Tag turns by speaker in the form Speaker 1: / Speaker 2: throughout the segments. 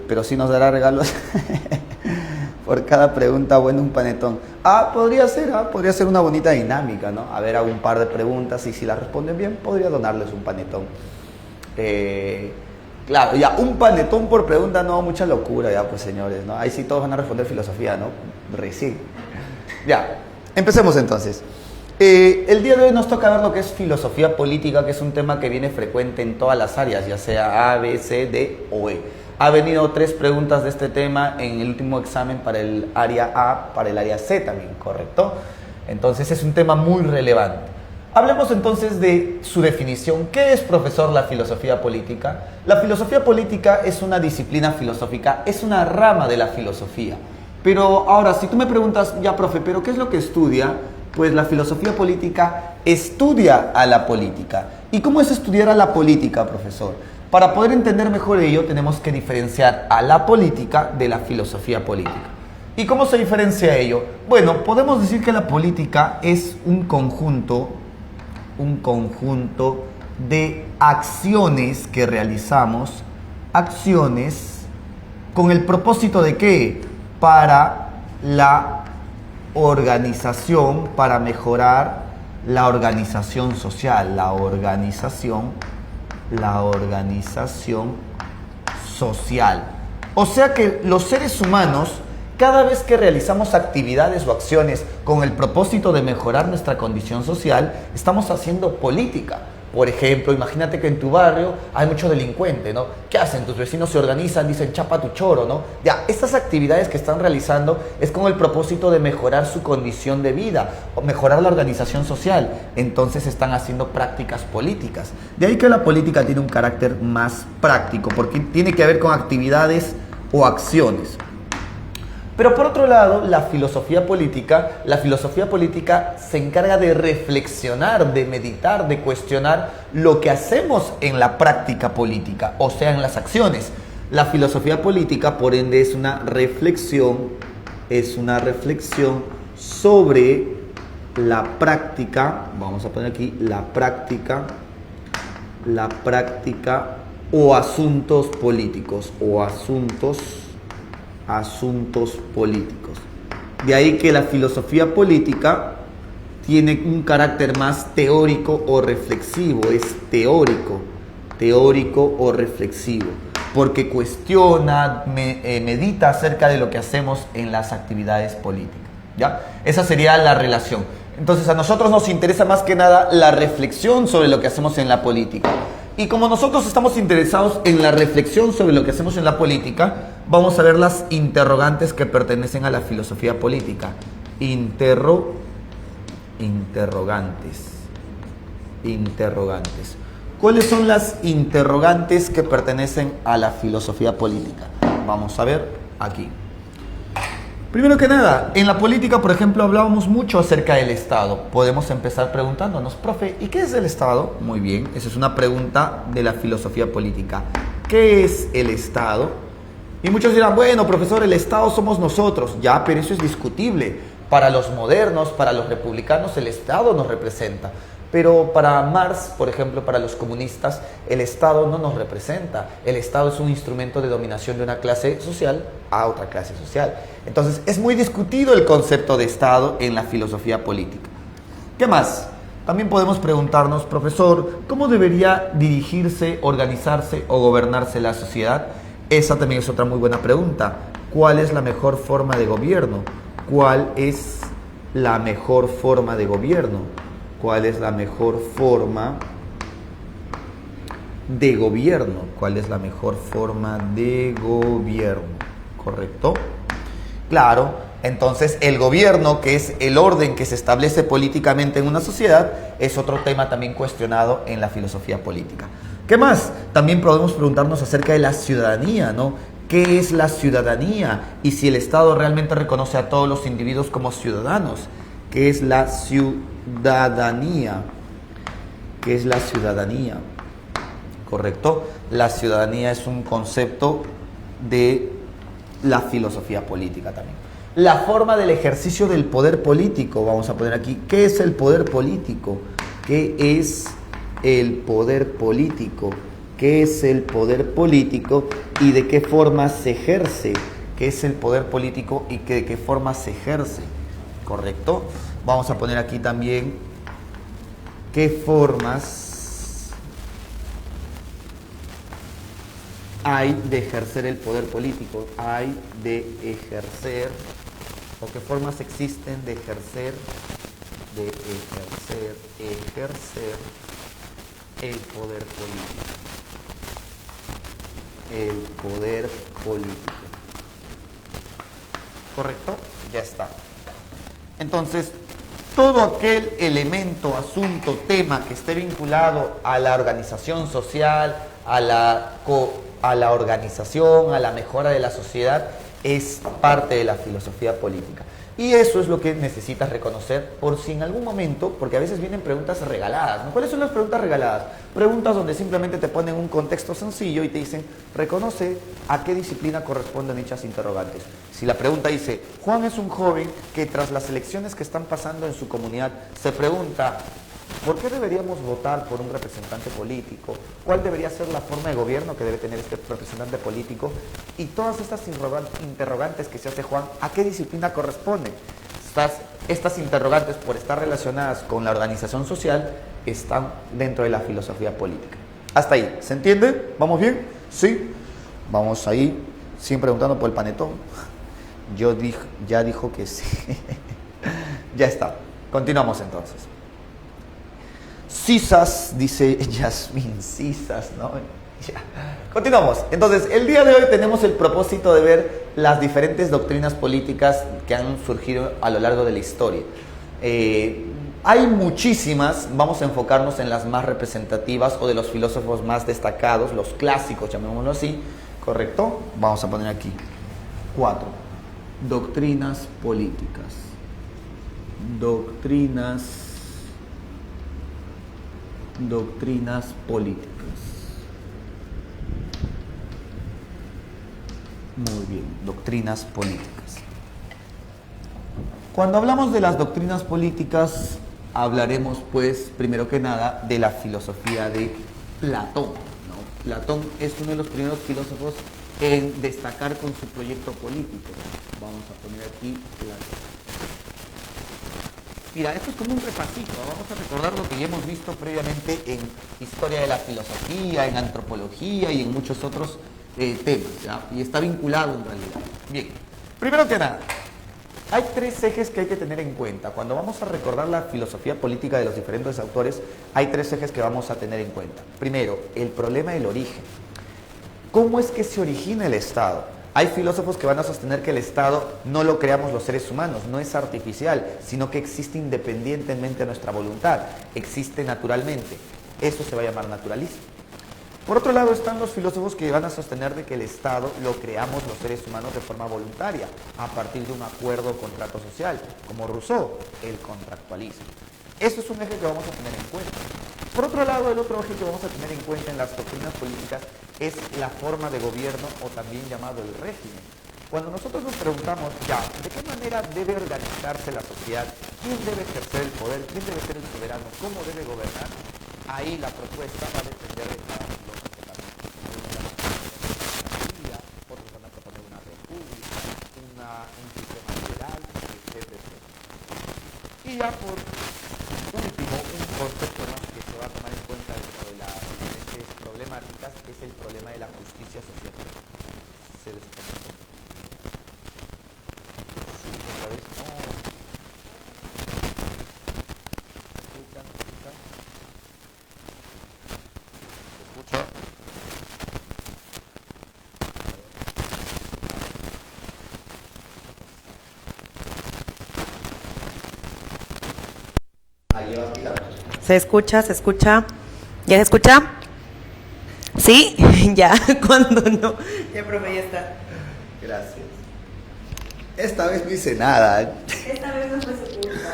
Speaker 1: pero sí nos dará regalos por cada pregunta, bueno, un panetón. Podría ser una bonita dinámica, ¿no? A ver, hago un par de preguntas y si las responden bien, podría donarles un panetón. Claro, ya, un panetón por pregunta, no, mucha locura ya, pues señores, ¿no? Ahí sí todos van a responder filosofía, ¿no? Recién. Ya, empecemos entonces. El día de hoy nos toca ver lo que es filosofía política, que es un tema que viene frecuente en todas las áreas, ya sea A, B, C, D o E. Ha venido 3 preguntas de este tema en el último examen para el área A, para el área C también, ¿correcto? Entonces es un tema muy relevante. Hablemos entonces de su definición. ¿Qué es, profesor, la filosofía política? La filosofía política es una disciplina filosófica, es una rama de la filosofía. Pero ahora, si tú me preguntas, ya, profe, ¿pero qué es lo que estudia? Pues la filosofía política estudia a la política. ¿Y cómo es estudiar a la política, profesor? Para poder entender mejor ello, tenemos que diferenciar a la política de la filosofía política. ¿Y cómo se diferencia ello? Bueno, podemos decir que la política es un conjunto de acciones que realizamos, acciones con el propósito de ¿qué? Para la organización, para mejorar la organización social, la organización social. O sea que los seres humanos, cada vez que realizamos actividades o acciones con el propósito de mejorar nuestra condición social, estamos haciendo política. Por ejemplo, imagínate que en tu barrio hay mucho delincuente, ¿no? ¿Qué hacen? Tus vecinos se organizan, dicen chapa tu choro, ¿no? Ya, estas actividades que están realizando es con el propósito de mejorar su condición de vida, o mejorar la organización social. Entonces están haciendo prácticas políticas. De ahí que la política tiene un carácter más práctico, porque tiene que ver con actividades o acciones. Pero por otro lado, la filosofía política se encarga de reflexionar, de meditar, de cuestionar lo que hacemos en la práctica política, o sea, en las acciones. La filosofía política, por ende, es una reflexión sobre la práctica, vamos a poner aquí, la práctica o asuntos políticos, asuntos políticos. De ahí que la filosofía política tiene un carácter más teórico o reflexivo, es teórico o reflexivo, porque cuestiona, medita acerca de lo que hacemos en las actividades políticas, ¿ya? Esa sería la relación. Entonces a nosotros nos interesa más que nada la reflexión sobre lo que hacemos en la política. Y como nosotros estamos interesados en la reflexión sobre lo que hacemos en la política, vamos a ver las interrogantes que pertenecen a la filosofía política. Interrogantes. ¿Cuáles son las interrogantes que pertenecen a la filosofía política? Vamos a ver aquí. Primero que nada, en la política, por ejemplo, hablábamos mucho acerca del Estado. Podemos empezar preguntándonos, profe, ¿y qué es el Estado? Muy bien, esa es una pregunta de la filosofía política. ¿Qué es el Estado? Y muchos dirán, bueno, profesor, el Estado somos nosotros. Ya, pero eso es discutible. Para los modernos, para los republicanos, el Estado nos representa. Pero para Marx, por ejemplo, para los comunistas, el Estado no nos representa. El Estado es un instrumento de dominación de una clase social a otra clase social. Entonces, es muy discutido el concepto de Estado en la filosofía política. ¿Qué más? También podemos preguntarnos, profesor, ¿cómo debería dirigirse, organizarse o gobernarse la sociedad? Esa también es otra muy buena pregunta. ¿Cuál es la mejor forma de gobierno? ¿Cuál es la mejor forma de gobierno? ¿Cuál es la mejor forma de gobierno? ¿Cuál es la mejor forma de gobierno? ¿Correcto? Claro, entonces el gobierno, que es el orden que se establece políticamente en una sociedad, es otro tema también cuestionado en la filosofía política. ¿Qué más? También podemos preguntarnos acerca de la ciudadanía, ¿no? ¿Qué es la ciudadanía? Y si el Estado realmente reconoce a todos los individuos como ciudadanos. ¿Qué es la ciudadanía? ¿Qué es la ciudadanía? ¿Correcto? La ciudadanía es un concepto de la filosofía política también. La forma del ejercicio del poder político, vamos a poner aquí. ¿Qué es el poder político? ¿Qué es el poder político? ¿Qué es el poder político y de qué forma se ejerce? ¿Qué es el poder político y de qué forma se ejerce? ¿Correcto? Vamos a poner aquí también qué formas hay de ejercer el poder político. Hay de ejercer, o qué formas existen de ejercer el poder político. El poder político. ¿Correcto? Ya está. Entonces, todo aquel elemento, asunto, tema que esté vinculado a la organización social, a la organización, a la mejora de la sociedad, es parte de la filosofía política. Y eso es lo que necesitas reconocer por si en algún momento, porque a veces vienen preguntas regaladas, ¿no? ¿Cuáles son las preguntas regaladas? Preguntas donde simplemente te ponen un contexto sencillo y te dicen, reconoce a qué disciplina corresponden dichas interrogantes. Si la pregunta dice, Juan es un joven que tras las elecciones que están pasando en su comunidad se pregunta, ¿por qué deberíamos votar por un representante político? ¿Cuál debería ser la forma de gobierno que debe tener este representante político? Y todas estas interrogantes que se hace Juan, ¿a qué disciplina corresponden? Estas interrogantes, por estar relacionadas con la organización social, están dentro de la filosofía política. Hasta ahí, ¿se entiende? ¿Vamos bien? ¿Sí? Vamos ahí, siguen preguntando por el panetón. Ya dijo que sí. Ya está. Continuamos entonces. Cisas, dice Yasmín, Cisas, ¿no? Ya. Continuamos. Entonces, el día de hoy tenemos el propósito de ver las diferentes doctrinas políticas que han surgido a lo largo de la historia. Hay muchísimas, vamos a enfocarnos en las más representativas o de los filósofos más destacados, los clásicos, llamémoslo así, ¿correcto? Vamos a poner aquí 4. Doctrinas políticas. Doctrinas políticas. Muy bien, doctrinas políticas. Cuando hablamos de las doctrinas políticas, hablaremos, pues, primero que nada, de la filosofía de Platón, ¿no? Platón es uno de los primeros filósofos en destacar con su proyecto político. Vamos a poner aquí Platón. Mira, esto es como un repasito, vamos a recordar lo que ya hemos visto previamente en historia de la filosofía, en antropología y en muchos otros temas, ¿ya? Y está vinculado en realidad. Bien, primero que nada, hay 3 ejes que hay que tener en cuenta. Cuando vamos a recordar la filosofía política de los diferentes autores, hay 3 ejes que vamos a tener en cuenta. Primero, el problema del origen. ¿Cómo es que se origina el Estado? Hay filósofos que van a sostener que el Estado no lo creamos los seres humanos, no es artificial, sino que existe independientemente de nuestra voluntad, existe naturalmente. Eso se va a llamar naturalismo. Por otro lado están los filósofos que van a sostener de que el Estado lo creamos los seres humanos de forma voluntaria, a partir de un acuerdo o contrato social, como Rousseau, el contractualismo. Eso es un eje que vamos a tener en cuenta. Por otro lado, el otro eje que vamos a tener en cuenta en las doctrinas políticas es la forma de gobierno o también llamado el régimen. Cuando nosotros nos preguntamos ya, ¿de qué manera debe organizarse la sociedad? ¿Quién debe ejercer el poder? ¿Quién debe ser el soberano? ¿Cómo debe gobernar? Ahí la propuesta va a depender de cada filósofo también. Otros van a proponer una república, un sistema liberal, etc. Y ya por último, un concepto más que se va a tomar en cuenta dentro de las diferentes problemáticas es el problema de la justicia social. ¿Se les comentó? Sí, otra vez no. ¿Escuchan? ¿Se escucha? Ahí va a tirar.
Speaker 2: ¿Se escucha? ¿Se escucha? ¿Ya se escucha? ¿Sí? Ya, cuando no. Ya, profe, ya está.
Speaker 1: Gracias. Esta vez no hice nada.
Speaker 2: Esta vez no fue su culpa.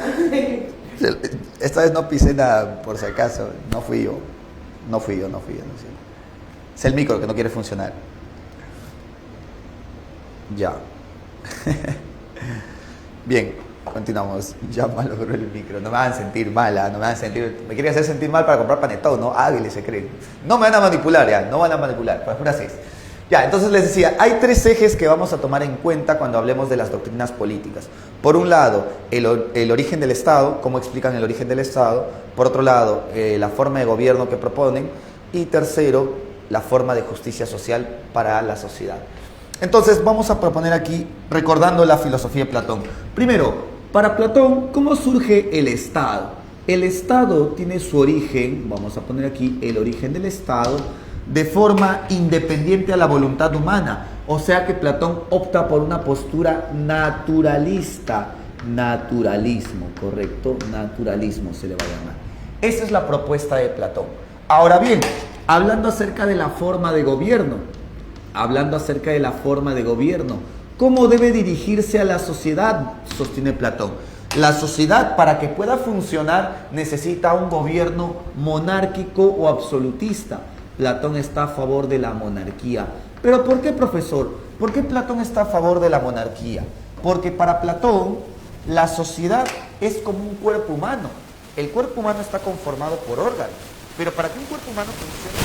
Speaker 1: Esta vez no pisé nada, por si acaso. No fui yo. No sé. Es el micro que no quiere funcionar. Ya. Bien. Continuamos. Ya mal logró el micro. No me van a sentir mala, no me van a sentir. Me quieren hacer sentir mal para comprar panetón, ¿no? Hábiles se creen. No me van a manipular ya, no van a manipular. Pues pura 6. Ya, entonces les decía, hay 3 ejes que vamos a tomar en cuenta cuando hablemos de las doctrinas políticas. Por un lado, el origen del Estado, cómo explican el origen del Estado. Por otro lado, la forma de gobierno que proponen. Y tercero, la forma de justicia social para la sociedad. Entonces, vamos a proponer aquí, recordando la filosofía de Platón. Primero, para Platón, ¿cómo surge el Estado? El Estado tiene su origen, vamos a poner aquí el origen del Estado, de forma independiente a la voluntad humana. O sea que Platón opta por una postura naturalista. Naturalismo, ¿correcto? Naturalismo se le va a llamar. Esa es la propuesta de Platón. Ahora bien, hablando acerca de la forma de gobierno, ¿cómo debe dirigirse a la sociedad? Sostiene Platón. La sociedad, para que pueda funcionar, necesita un gobierno monárquico o absolutista. Platón está a favor de la monarquía. ¿Pero por qué, profesor? ¿Por qué Platón está a favor de la monarquía? Porque para Platón, la sociedad es como un cuerpo humano. El cuerpo humano está conformado por órganos. Pero para que un cuerpo humano funcione...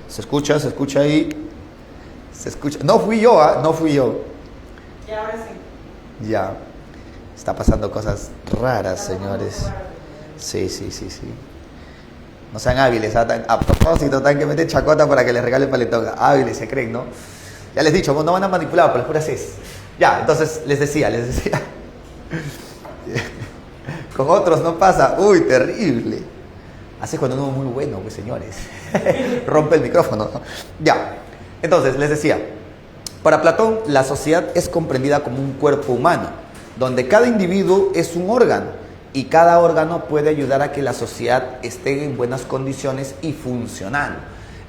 Speaker 1: ¿Se escucha ahí? ¿Se escucha? No fui yo, ¿ah? No fui yo.
Speaker 2: Y ahora sí.
Speaker 1: Ya. Está pasando cosas raras, señores. Sí. No sean hábiles, ¿ah? A propósito, están que meter chacota para que les regale paletón. Hábiles, se creen, ¿no? Ya les he dicho, no van a manipular, pero las puras es. Ya, entonces les decía. Con otros no pasa. Uy, terrible. Así cuando uno es muy bueno, pues señores. Rompe el micrófono. Ya. Entonces, les decía, para Platón, la sociedad es comprendida como un cuerpo humano, donde cada individuo es un órgano y cada órgano puede ayudar a que la sociedad esté en buenas condiciones y funcionando.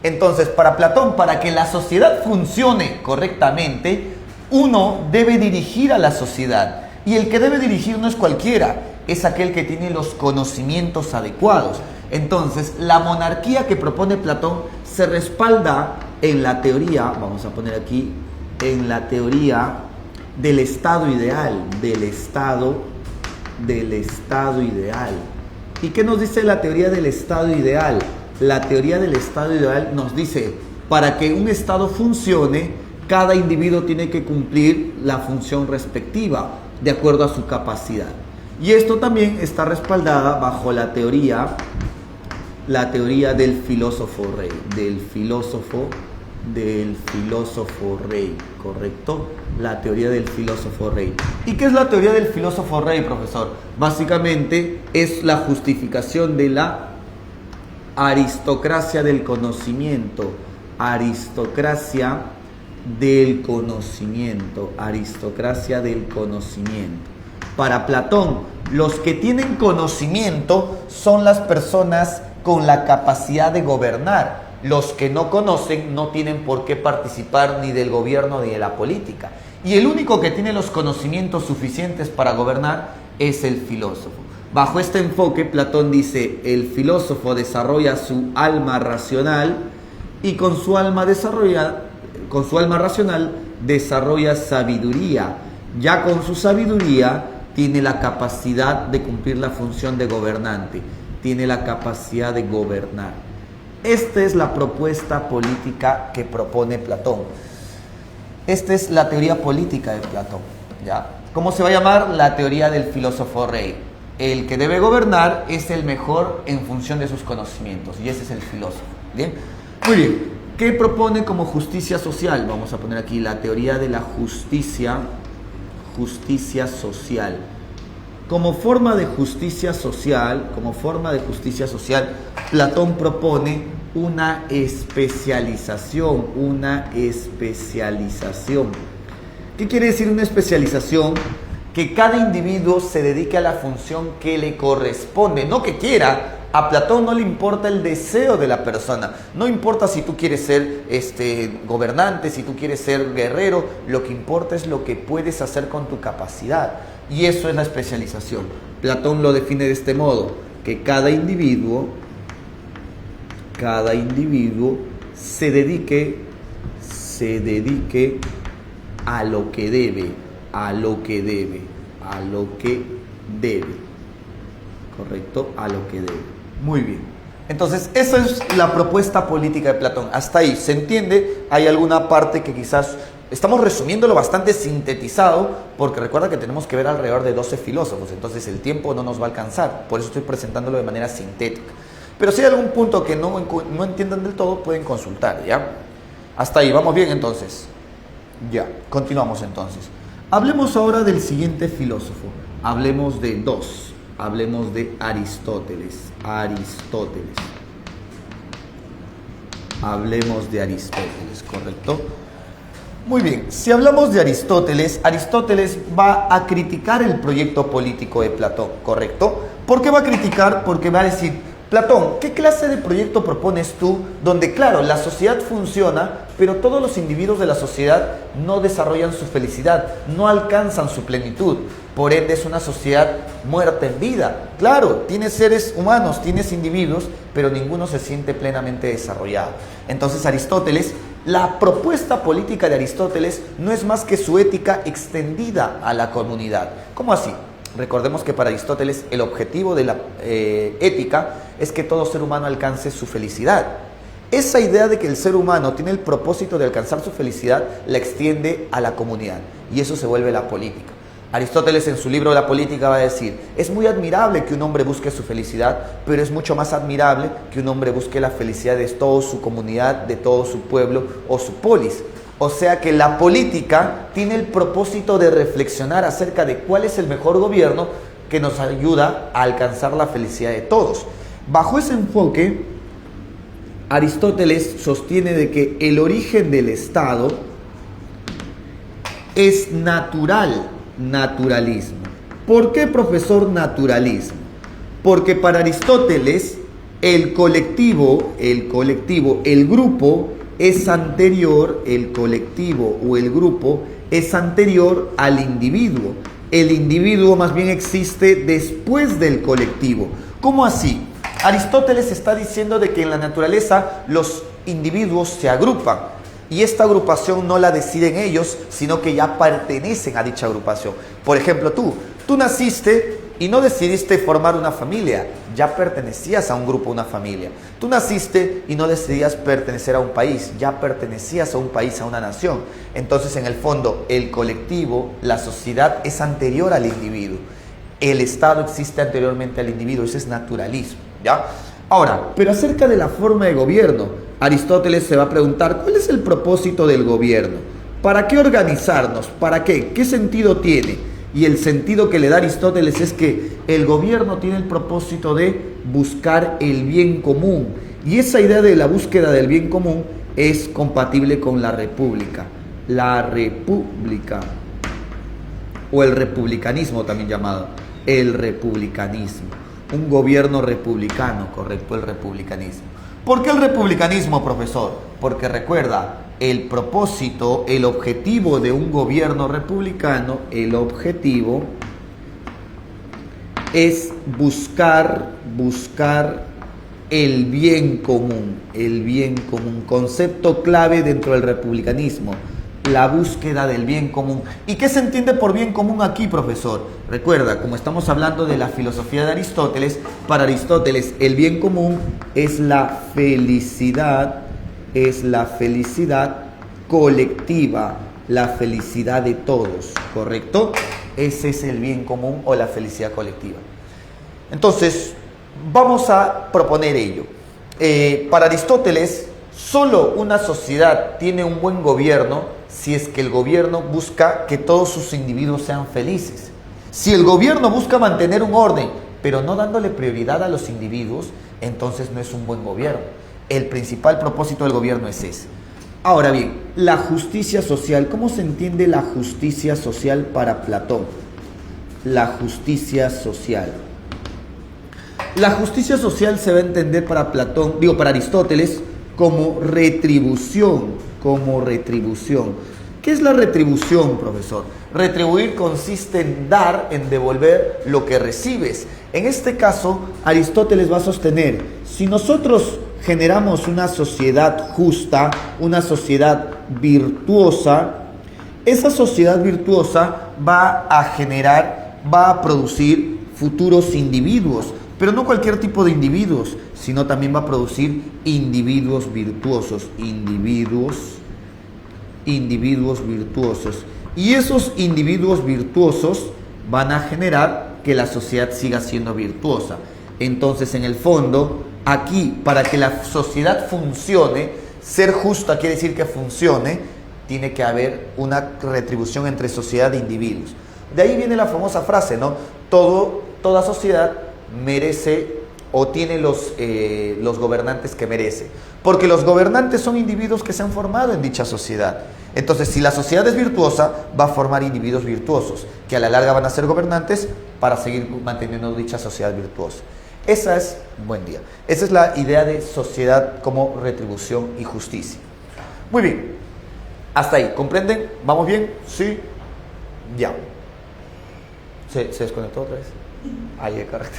Speaker 1: Entonces, para Platón, para que la sociedad funcione correctamente, uno debe dirigir a la sociedad. Y el que debe dirigir no es cualquiera, es aquel que tiene los conocimientos adecuados. Entonces, la monarquía que propone Platón se respalda en la teoría, vamos a poner aquí, en la teoría del Estado ideal, del Estado ideal. ¿Y qué nos dice la teoría del Estado ideal? La teoría del Estado ideal nos dice, para que un Estado funcione, cada individuo tiene que cumplir la función respectiva, de acuerdo a su capacidad. Y esto también está respaldada bajo la teoría del filósofo rey, ¿correcto? La teoría del filósofo rey. ¿Y qué es la teoría del filósofo rey, profesor? Básicamente es la justificación de la aristocracia del conocimiento. Aristocracia del conocimiento. Para Platón, los que tienen conocimiento son las personas con la capacidad de gobernar. Los que no conocen no tienen por qué participar ni del gobierno ni de la política. Y el único que tiene los conocimientos suficientes para gobernar es el filósofo. Bajo este enfoque, Platón dice, el filósofo desarrolla su alma racional y con su alma racional desarrolla sabiduría. Ya con su sabiduría tiene la capacidad de cumplir la función de gobernante, tiene la capacidad de gobernar. Esta es la propuesta política que propone Platón. Esta es la teoría política de Platón, ¿ya? ¿Cómo se va a llamar? La teoría del filósofo rey. El que debe gobernar es el mejor en función de sus conocimientos, y ese es el filósofo. ¿Bien? Muy bien. ¿Qué propone como justicia social? Vamos a poner aquí la teoría de la justicia social. Como forma de justicia social, Platón propone una especialización. ¿Qué quiere decir una especialización? Que cada individuo se dedique a la función que le corresponde, no que quiera, A Platón no le importa el deseo de la persona. No importa si tú quieres ser gobernante, si tú quieres ser guerrero. Lo que importa es lo que puedes hacer con tu capacidad. Y eso es la especialización. Platón lo define de este modo, que cada individuo se dedique a lo que debe. ¿Correcto? A lo que debe. Muy bien. Entonces, esa es la propuesta política de Platón. Hasta ahí, ¿se entiende? Hay alguna parte que quizás estamos resumiéndolo bastante sintetizado, porque recuerda que tenemos que ver alrededor de 12 filósofos, entonces el tiempo no nos va a alcanzar. Por eso estoy presentándolo de manera sintética. Pero si hay algún punto que no entiendan del todo, pueden consultar, ¿ya? Hasta ahí, ¿vamos bien entonces? Ya, continuamos entonces. Hablemos ahora del siguiente filósofo. Hablemos de dos. Hablemos de Aristóteles. Hablemos de Aristóteles, ¿correcto? Muy bien, si hablamos de Aristóteles, Aristóteles va a criticar el proyecto político de Platón, ¿correcto? ¿Por qué va a criticar? Porque va a decir, Platón, ¿qué clase de proyecto propones tú donde, claro, la sociedad funciona, pero todos los individuos de la sociedad no desarrollan su felicidad, no alcanzan su plenitud? Por ende, es una sociedad muerta en vida. Claro, tienes seres humanos, tienes individuos, pero ninguno se siente plenamente desarrollado. Entonces, Aristóteles, la propuesta política de Aristóteles no es más que su ética extendida a la comunidad. ¿Cómo así? Recordemos que para Aristóteles el objetivo de la ética es que todo ser humano alcance su felicidad. Esa idea de que el ser humano tiene el propósito de alcanzar su felicidad la extiende a la comunidad y eso se vuelve la política. Aristóteles en su libro La Política va a decir, es muy admirable que un hombre busque su felicidad, pero es mucho más admirable que un hombre busque la felicidad de toda su comunidad, de todo su pueblo o su polis. O sea que la política tiene el propósito de reflexionar acerca de cuál es el mejor gobierno que nos ayuda a alcanzar la felicidad de todos. Bajo ese enfoque, Aristóteles sostiene de que el origen del Estado es naturalismo. ¿Por qué, profesor, naturalismo? Porque para Aristóteles el colectivo, el grupo es anterior, el colectivo o el grupo es anterior al individuo. El individuo más bien existe después del colectivo. ¿Cómo así? Aristóteles está diciendo de que en la naturaleza los individuos se agrupan y esta agrupación no la deciden ellos, sino que ya pertenecen a dicha agrupación. Por ejemplo, tú naciste y no decidiste formar una familia, ya pertenecías a un grupo, una familia. Tú naciste y no decidías pertenecer a un país, ya pertenecías a un país, a una nación. Entonces, en el fondo, el colectivo, la sociedad es anterior al individuo. El Estado existe anteriormente al individuo, ese es naturalismo, ¿ya? Ahora, pero acerca de la forma de gobierno, Aristóteles se va a preguntar, ¿cuál es el propósito del gobierno? ¿Para qué organizarnos? ¿Para qué? ¿Qué sentido tiene? Y el sentido que le da Aristóteles es que el gobierno tiene el propósito de buscar el bien común. Y esa idea de la búsqueda del bien común es compatible con la república. La república, o el republicanismo también llamado. El republicanismo. Un gobierno republicano, correcto, el republicanismo. ¿Por qué el republicanismo, profesor? Porque recuerda, el propósito, el objetivo de un gobierno republicano, el objetivo es buscar el bien común, concepto clave dentro del republicanismo, la búsqueda del bien común. ¿Y qué se entiende por bien común aquí, profesor? Recuerda, como estamos hablando de la filosofía de Aristóteles, para Aristóteles el bien común es la felicidad colectiva, la felicidad de todos, ¿correcto? Ese es el bien común o la felicidad colectiva. Entonces, vamos a proponer ello. Para Aristóteles, solo una sociedad tiene un buen gobierno si es que el gobierno busca que todos sus individuos sean felices. Si el gobierno busca mantener un orden, pero no dándole prioridad a los individuos, entonces no es un buen gobierno. El principal propósito del gobierno es ese. Ahora bien, la justicia social. ¿Cómo se entiende la justicia social para Platón? La justicia social. La justicia social se va a entender para Platón, para Aristóteles, como retribución, ¿Qué es la retribución, profesor? Retribuir consiste en dar, en devolver lo que recibes. En este caso, Aristóteles va a sostener, si nosotros generamos una sociedad justa, una sociedad virtuosa, esa sociedad virtuosa va a producir futuros individuos, pero no cualquier tipo de individuos, sino también va a producir individuos virtuosos, individuos virtuosos. Y esos individuos virtuosos van a generar que la sociedad siga siendo virtuosa. Entonces, en el fondo, aquí, para que la sociedad funcione, ser justa quiere decir que funcione, tiene que haber una retribución entre sociedad e individuos. De ahí viene la famosa frase, ¿no? Toda sociedad merece o tiene los gobernantes que merece. Porque los gobernantes son individuos que se han formado en dicha sociedad. Entonces, si la sociedad es virtuosa, va a formar individuos virtuosos, que a la larga van a ser gobernantes para seguir manteniendo dicha sociedad virtuosa. Esa es la idea de sociedad como retribución y justicia. Muy bien. Hasta ahí. ¿Comprenden? ¿Vamos bien? Sí. Ya. ¿Se desconectó otra vez? Ahí, correcto.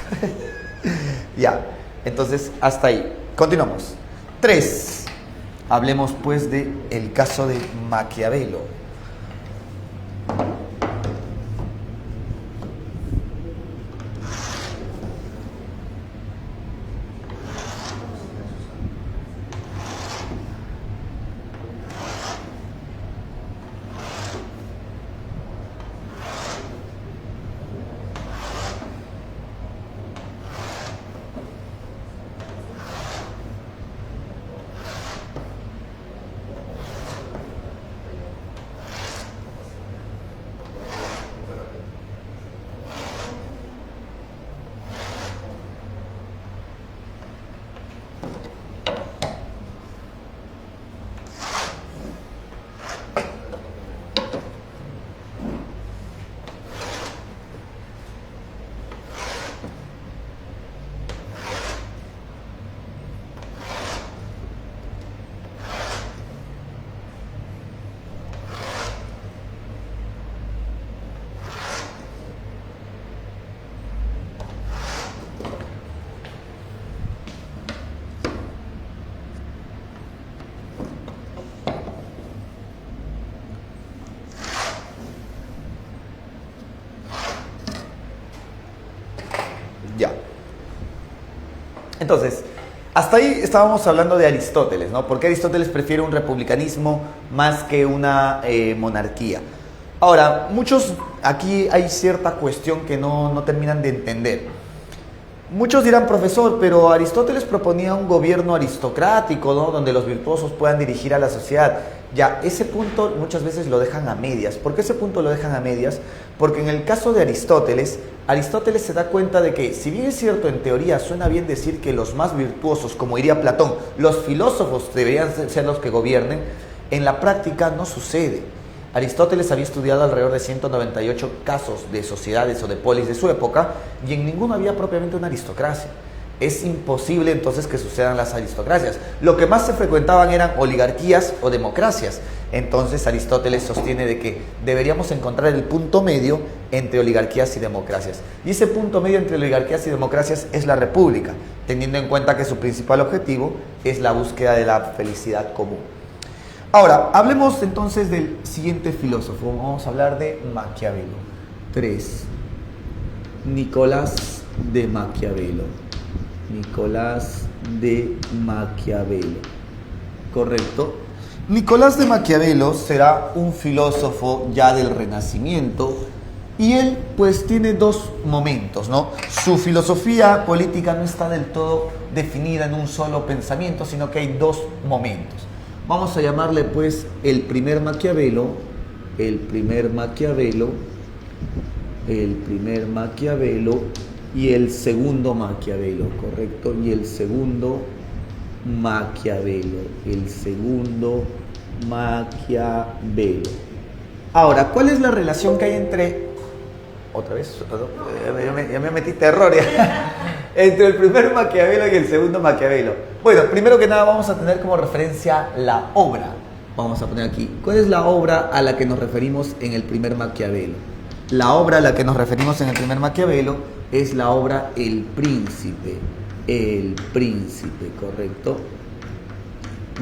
Speaker 1: Ya. Entonces, hasta ahí. Continuamos. 3. Hablemos pues de el caso de Maquiavelo. Ya. Entonces, hasta ahí estábamos hablando de Aristóteles, ¿no? Porque Aristóteles prefiere un republicanismo más que una monarquía. Ahora, aquí hay cierta cuestión que no terminan de entender. Muchos dirán, profesor, pero Aristóteles proponía un gobierno aristocrático, ¿no? Donde los virtuosos puedan dirigir a la sociedad. Ya, ese punto muchas veces lo dejan a medias. ¿Por qué ese punto lo dejan a medias? Porque en el caso de Aristóteles se da cuenta de que, si bien es cierto, en teoría suena bien decir que los más virtuosos, como diría Platón, los filósofos deberían ser los que gobiernen, en la práctica no sucede. Aristóteles había estudiado alrededor de 198 casos de sociedades o de polis de su época y en ninguno había propiamente una aristocracia. Es imposible entonces que sucedan las aristocracias. Lo que más se frecuentaban eran oligarquías o democracias. Entonces Aristóteles sostiene de que deberíamos encontrar el punto medio entre oligarquías y democracias. Y ese punto medio entre oligarquías y democracias es la república, teniendo en cuenta que su principal objetivo es la búsqueda de la felicidad común. Ahora, hablemos entonces del siguiente filósofo. Vamos a hablar de Maquiavelo. 3. Nicolás de Maquiavelo. Nicolás de Maquiavelo. ¿Correcto? Nicolás de Maquiavelo será un filósofo ya del Renacimiento y él pues tiene dos momentos, ¿no? Su filosofía política no está del todo definida en un solo pensamiento, sino que hay dos momentos. Vamos a llamarle pues el primer Maquiavelo y el segundo Maquiavelo, ¿correcto? Y el segundo Maquiavelo. Ahora, ¿cuál es la relación que hay entre... Otra vez, ya me metí terror ya. Entre el primer Maquiavelo y el segundo Maquiavelo. Bueno, primero que nada vamos a tener como referencia la obra. Vamos a poner aquí. ¿Cuál es la obra a la que nos referimos en el primer Maquiavelo? La obra a la que nos referimos en el primer Maquiavelo es la obra El Príncipe. El Príncipe, ¿correcto?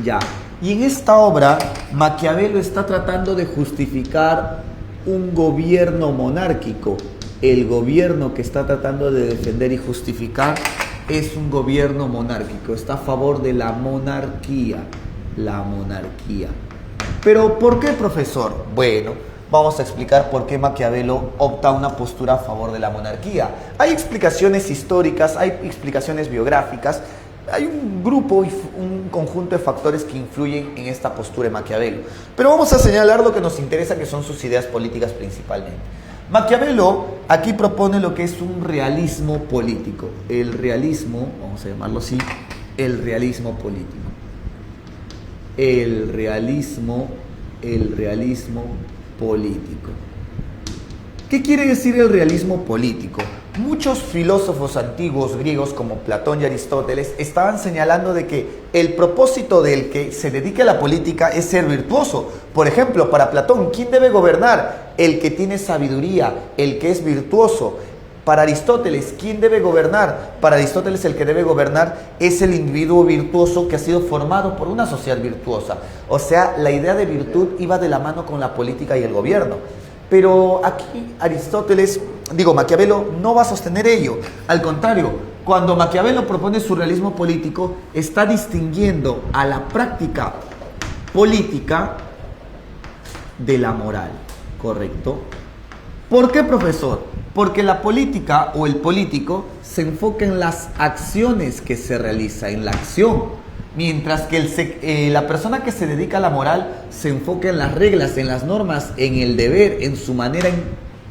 Speaker 1: Ya. Y en esta obra, Maquiavelo está tratando de justificar un gobierno monárquico. El gobierno que está tratando de defender y justificar es un gobierno monárquico. Está a favor de la monarquía. La monarquía. Pero, ¿por qué, profesor? Bueno, vamos a explicar por qué Maquiavelo opta una postura a favor de la monarquía. Hay explicaciones históricas, hay explicaciones biográficas. Hay un grupo y un conjunto de factores que influyen en esta postura de Maquiavelo. Pero vamos a señalar lo que nos interesa, que son sus ideas políticas principalmente. Maquiavelo aquí propone lo que es un realismo político. El realismo, vamos a llamarlo así, el realismo político. El realismo político. ¿Qué quiere decir el realismo político? Muchos filósofos antiguos griegos como Platón y Aristóteles estaban señalando de que el propósito del que se dedique a la política es ser virtuoso. Por ejemplo, para Platón, ¿quién debe gobernar? El que tiene sabiduría, el que es virtuoso. Para Aristóteles, ¿quién debe gobernar? Para Aristóteles, el que debe gobernar es el individuo virtuoso que ha sido formado por una sociedad virtuosa. O sea, la idea de virtud iba de la mano con la política y el gobierno. Pero aquí Maquiavelo no va a sostener ello. Al contrario, cuando Maquiavelo propone su realismo político, está distinguiendo a la práctica política de la moral, ¿correcto? ¿Por qué, profesor? Porque la política o el político se enfoca en las acciones que se realiza, en la acción. Mientras que la persona que se dedica a la moral se enfoca en las reglas, en las normas, en el deber, en su manera en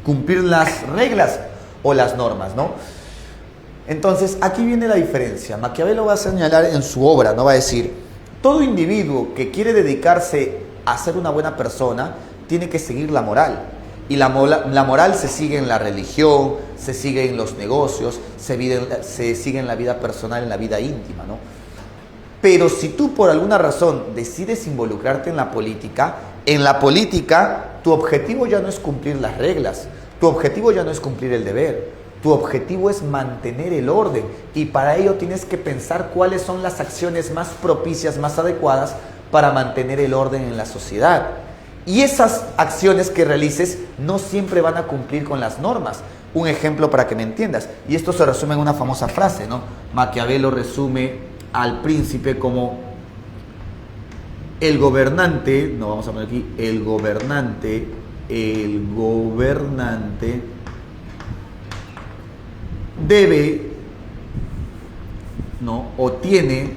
Speaker 1: cumplir las reglas o las normas, ¿no? Entonces, aquí viene la diferencia. Maquiavelo va a señalar en su obra, no va a decir, todo individuo que quiere dedicarse a ser una buena persona tiene que seguir la moral. Y la moral se sigue en la religión, se sigue en los negocios, se sigue en la vida personal, en la vida íntima, ¿no? Pero si tú por alguna razón decides involucrarte en la política tu objetivo ya no es cumplir las reglas, tu objetivo ya no es cumplir el deber, tu objetivo es mantener el orden y para ello tienes que pensar cuáles son las acciones más propicias, más adecuadas para mantener el orden en la sociedad. Y esas acciones que realices no siempre van a cumplir con las normas. Un ejemplo para que me entiendas, y esto se resume en una famosa frase, ¿no? Maquiavelo resume al príncipe como el gobernante, no vamos a poner aquí, el gobernante debe, ¿no? O tiene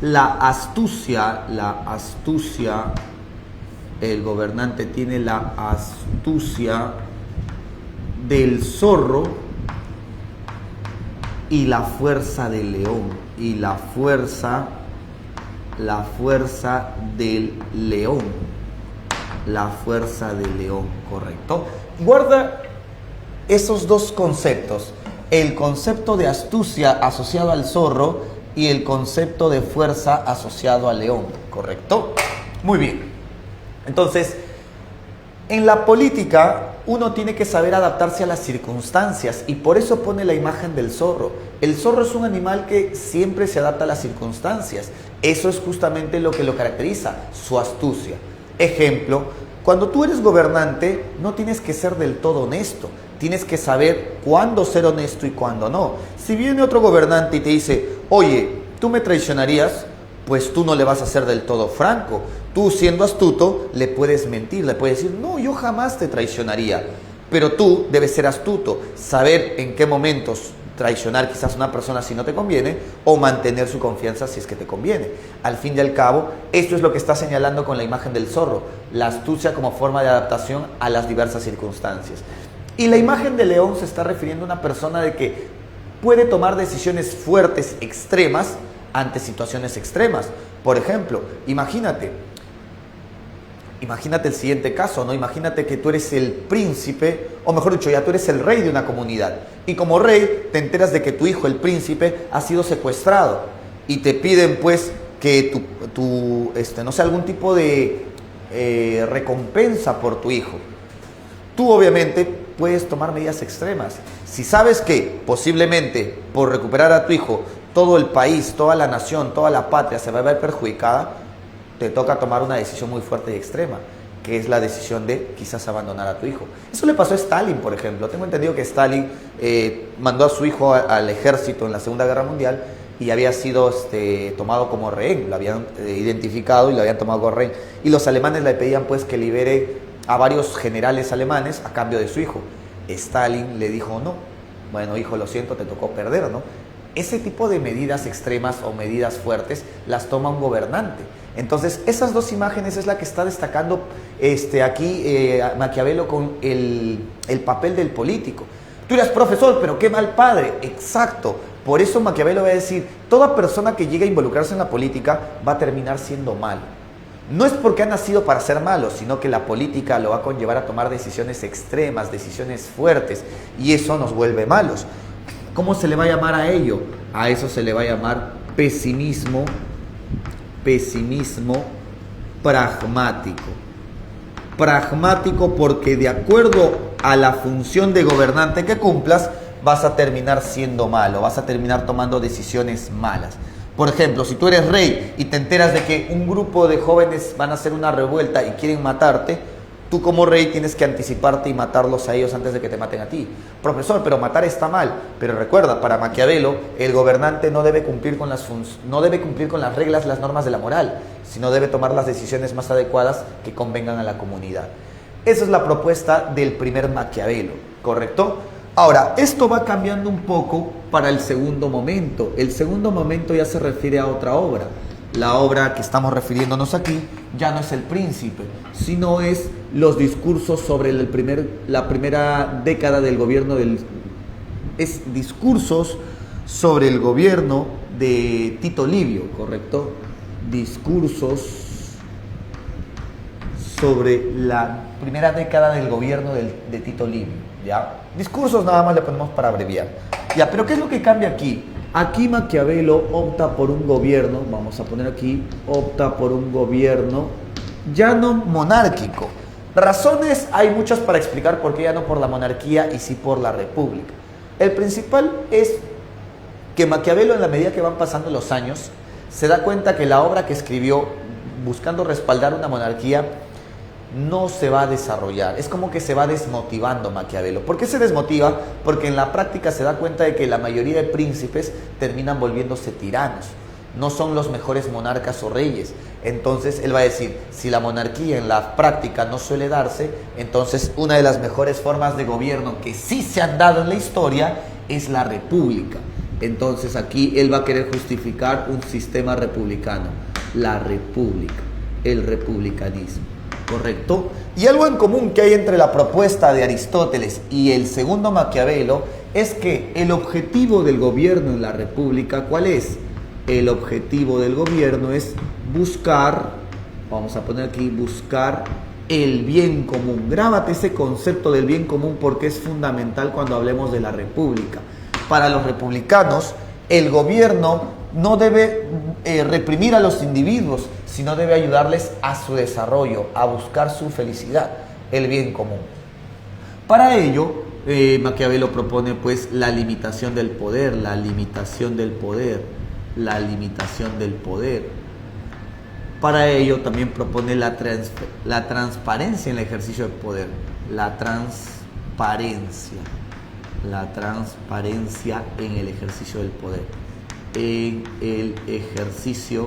Speaker 1: la astucia, el gobernante tiene la astucia del zorro y la fuerza del león. Y la fuerza del león. La fuerza del león, correcto. Guarda esos dos conceptos. El concepto de astucia asociado al zorro y el concepto de fuerza asociado al león, ¿correcto? Muy bien. Entonces, en la política uno tiene que saber adaptarse a las circunstancias y por eso pone la imagen del zorro. El zorro es un animal que siempre se adapta a las circunstancias. Eso es justamente lo que lo caracteriza, su astucia. Ejemplo, cuando tú eres gobernante no tienes que ser del todo honesto. Tienes que saber cuándo ser honesto y cuándo no. Si viene otro gobernante y te dice, oye, ¿tú me traicionarías? Pues tú no le vas a ser del todo franco. Tú, siendo astuto, le puedes mentir, le puedes decir, no, yo jamás te traicionaría. Pero tú debes ser astuto, saber en qué momentos traicionar quizás a una persona si no te conviene o mantener su confianza si es que te conviene. Al fin y al cabo, esto es lo que está señalando con la imagen del zorro, la astucia como forma de adaptación a las diversas circunstancias. Y la imagen del león se está refiriendo a una persona de que puede tomar decisiones fuertes, extremas, ante situaciones extremas. Por ejemplo, imagínate, Imagínate el siguiente caso, ¿no? Imagínate que tú eres el príncipe, o mejor dicho, ya tú eres el rey de una comunidad. Y como rey te enteras de que tu hijo, el príncipe, ha sido secuestrado. Y te piden pues que no sé, algún tipo de recompensa por tu hijo. Tú obviamente puedes tomar medidas extremas. Si sabes que posiblemente por recuperar a tu hijo todo el país, toda la nación, toda la patria se va a ver perjudicada, te toca tomar una decisión muy fuerte y extrema, que es la decisión de quizás abandonar a tu hijo. Eso le pasó a Stalin, por ejemplo. Tengo entendido que Stalin mandó a su hijo al ejército en la Segunda Guerra Mundial y había sido tomado como rehén. Lo habían identificado y lo habían tomado como rehén. Y los alemanes le pedían pues que libere a varios generales alemanes a cambio de su hijo. Stalin le dijo no. Bueno, hijo, lo siento, te tocó perder, ¿no? Ese tipo de medidas extremas o medidas fuertes las toma un gobernante. Entonces, esas dos imágenes es la que está destacando aquí Maquiavelo con el papel del político. Tú dirás, profesor, pero qué mal padre. Exacto. Por eso Maquiavelo va a decir, toda persona que llegue a involucrarse en la política va a terminar siendo malo. No es porque ha nacido para ser malo, sino que la política lo va a conllevar a tomar decisiones extremas, decisiones fuertes, y eso nos vuelve malos. ¿Cómo se le va a llamar a ello? A eso se le va a llamar pesimismo pragmático. Pragmático porque de acuerdo a la función de gobernante que cumplas, vas a terminar siendo malo, vas a terminar tomando decisiones malas. Por ejemplo, si tú eres rey y te enteras de que un grupo de jóvenes van a hacer una revuelta y quieren matarte, tú como rey tienes que anticiparte y matarlos a ellos antes de que te maten a ti. Profesor, pero matar está mal. Pero recuerda, para Maquiavelo, el gobernante no debe cumplir con las reglas, las normas de la moral, sino debe tomar las decisiones más adecuadas que convengan a la comunidad. Esa es la propuesta del primer Maquiavelo, ¿correcto? Ahora, esto va cambiando un poco para el segundo momento. El segundo momento ya se refiere a otra obra. La obra que estamos refiriéndonos aquí ya no es El Príncipe, sino es los discursos sobre la primera década del gobierno es discursos sobre el gobierno de Tito Livio, ¿correcto? Discursos sobre la primera década del gobierno de Tito Livio, ¿ya? Discursos nada más le ponemos para abreviar. Ya, pero ¿qué es lo que cambia aquí? Aquí Maquiavelo opta por un gobierno, vamos a poner aquí, opta por un gobierno ya no monárquico. Razones hay muchas para explicar por qué ya no por la monarquía y sí por la república. El principal es que Maquiavelo, en la medida que van pasando los años, se da cuenta que la obra que escribió buscando respaldar una monarquía no se va a desarrollar. Es como que se va desmotivando Maquiavelo. ¿Por qué se desmotiva? Porque en la práctica se da cuenta de que la mayoría de príncipes terminan volviéndose tiranos. No son los mejores monarcas o reyes. Entonces él va a decir, si la monarquía en la práctica no suele darse, entonces una de las mejores formas de gobierno que sí se han dado en la historia es la república. Entonces aquí él va a querer justificar un sistema republicano, la república, el republicanismo, ¿correcto? Y algo en común que hay entre la propuesta de Aristóteles y el segundo Maquiavelo es que el objetivo del gobierno en la república, ¿cuál es? El objetivo del gobierno es buscar, vamos a poner aquí, buscar el bien común. Grábate ese concepto del bien común porque es fundamental cuando hablemos de la república. Para los republicanos, el gobierno no debe reprimir a los individuos, sino debe ayudarles a su desarrollo, a buscar su felicidad, el bien común. Para ello, Maquiavelo propone pues la limitación del poder, la limitación del poder. Para ello también propone la transparencia en el ejercicio del poder, la transparencia en el ejercicio del poder, en el ejercicio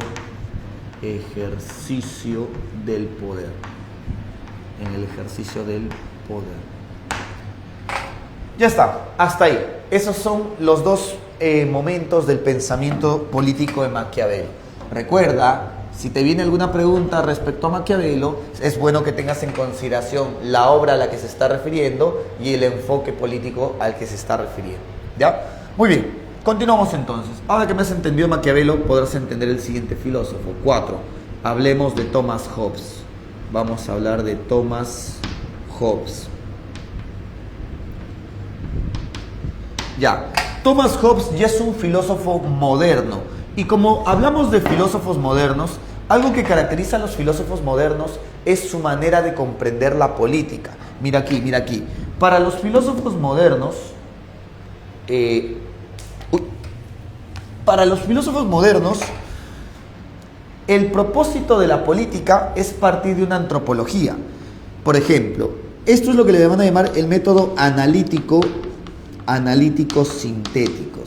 Speaker 1: del poder, en el ejercicio del poder. Ya está, hasta ahí. Esos son los dos momentos del pensamiento político de Maquiavelo. Recuerda, si te viene alguna pregunta respecto a Maquiavelo, es bueno que tengas en consideración la obra a la que se está refiriendo y el enfoque político al que se está refiriendo. ¿Ya? Muy bien, continuamos entonces. Ahora que me has entendido Maquiavelo, podrás entender el siguiente filósofo. 4. Hablemos de Thomas Hobbes. Vamos a hablar de Thomas Hobbes. Ya, Thomas Hobbes ya es un filósofo moderno. Y como hablamos de filósofos modernos, algo que caracteriza a los filósofos modernos es su manera de comprender la política. Mira aquí, mira aquí. Para los filósofos modernos, el propósito de la política es partir de una antropología. Por ejemplo, esto es lo que le van a llamar el método analítico sintético.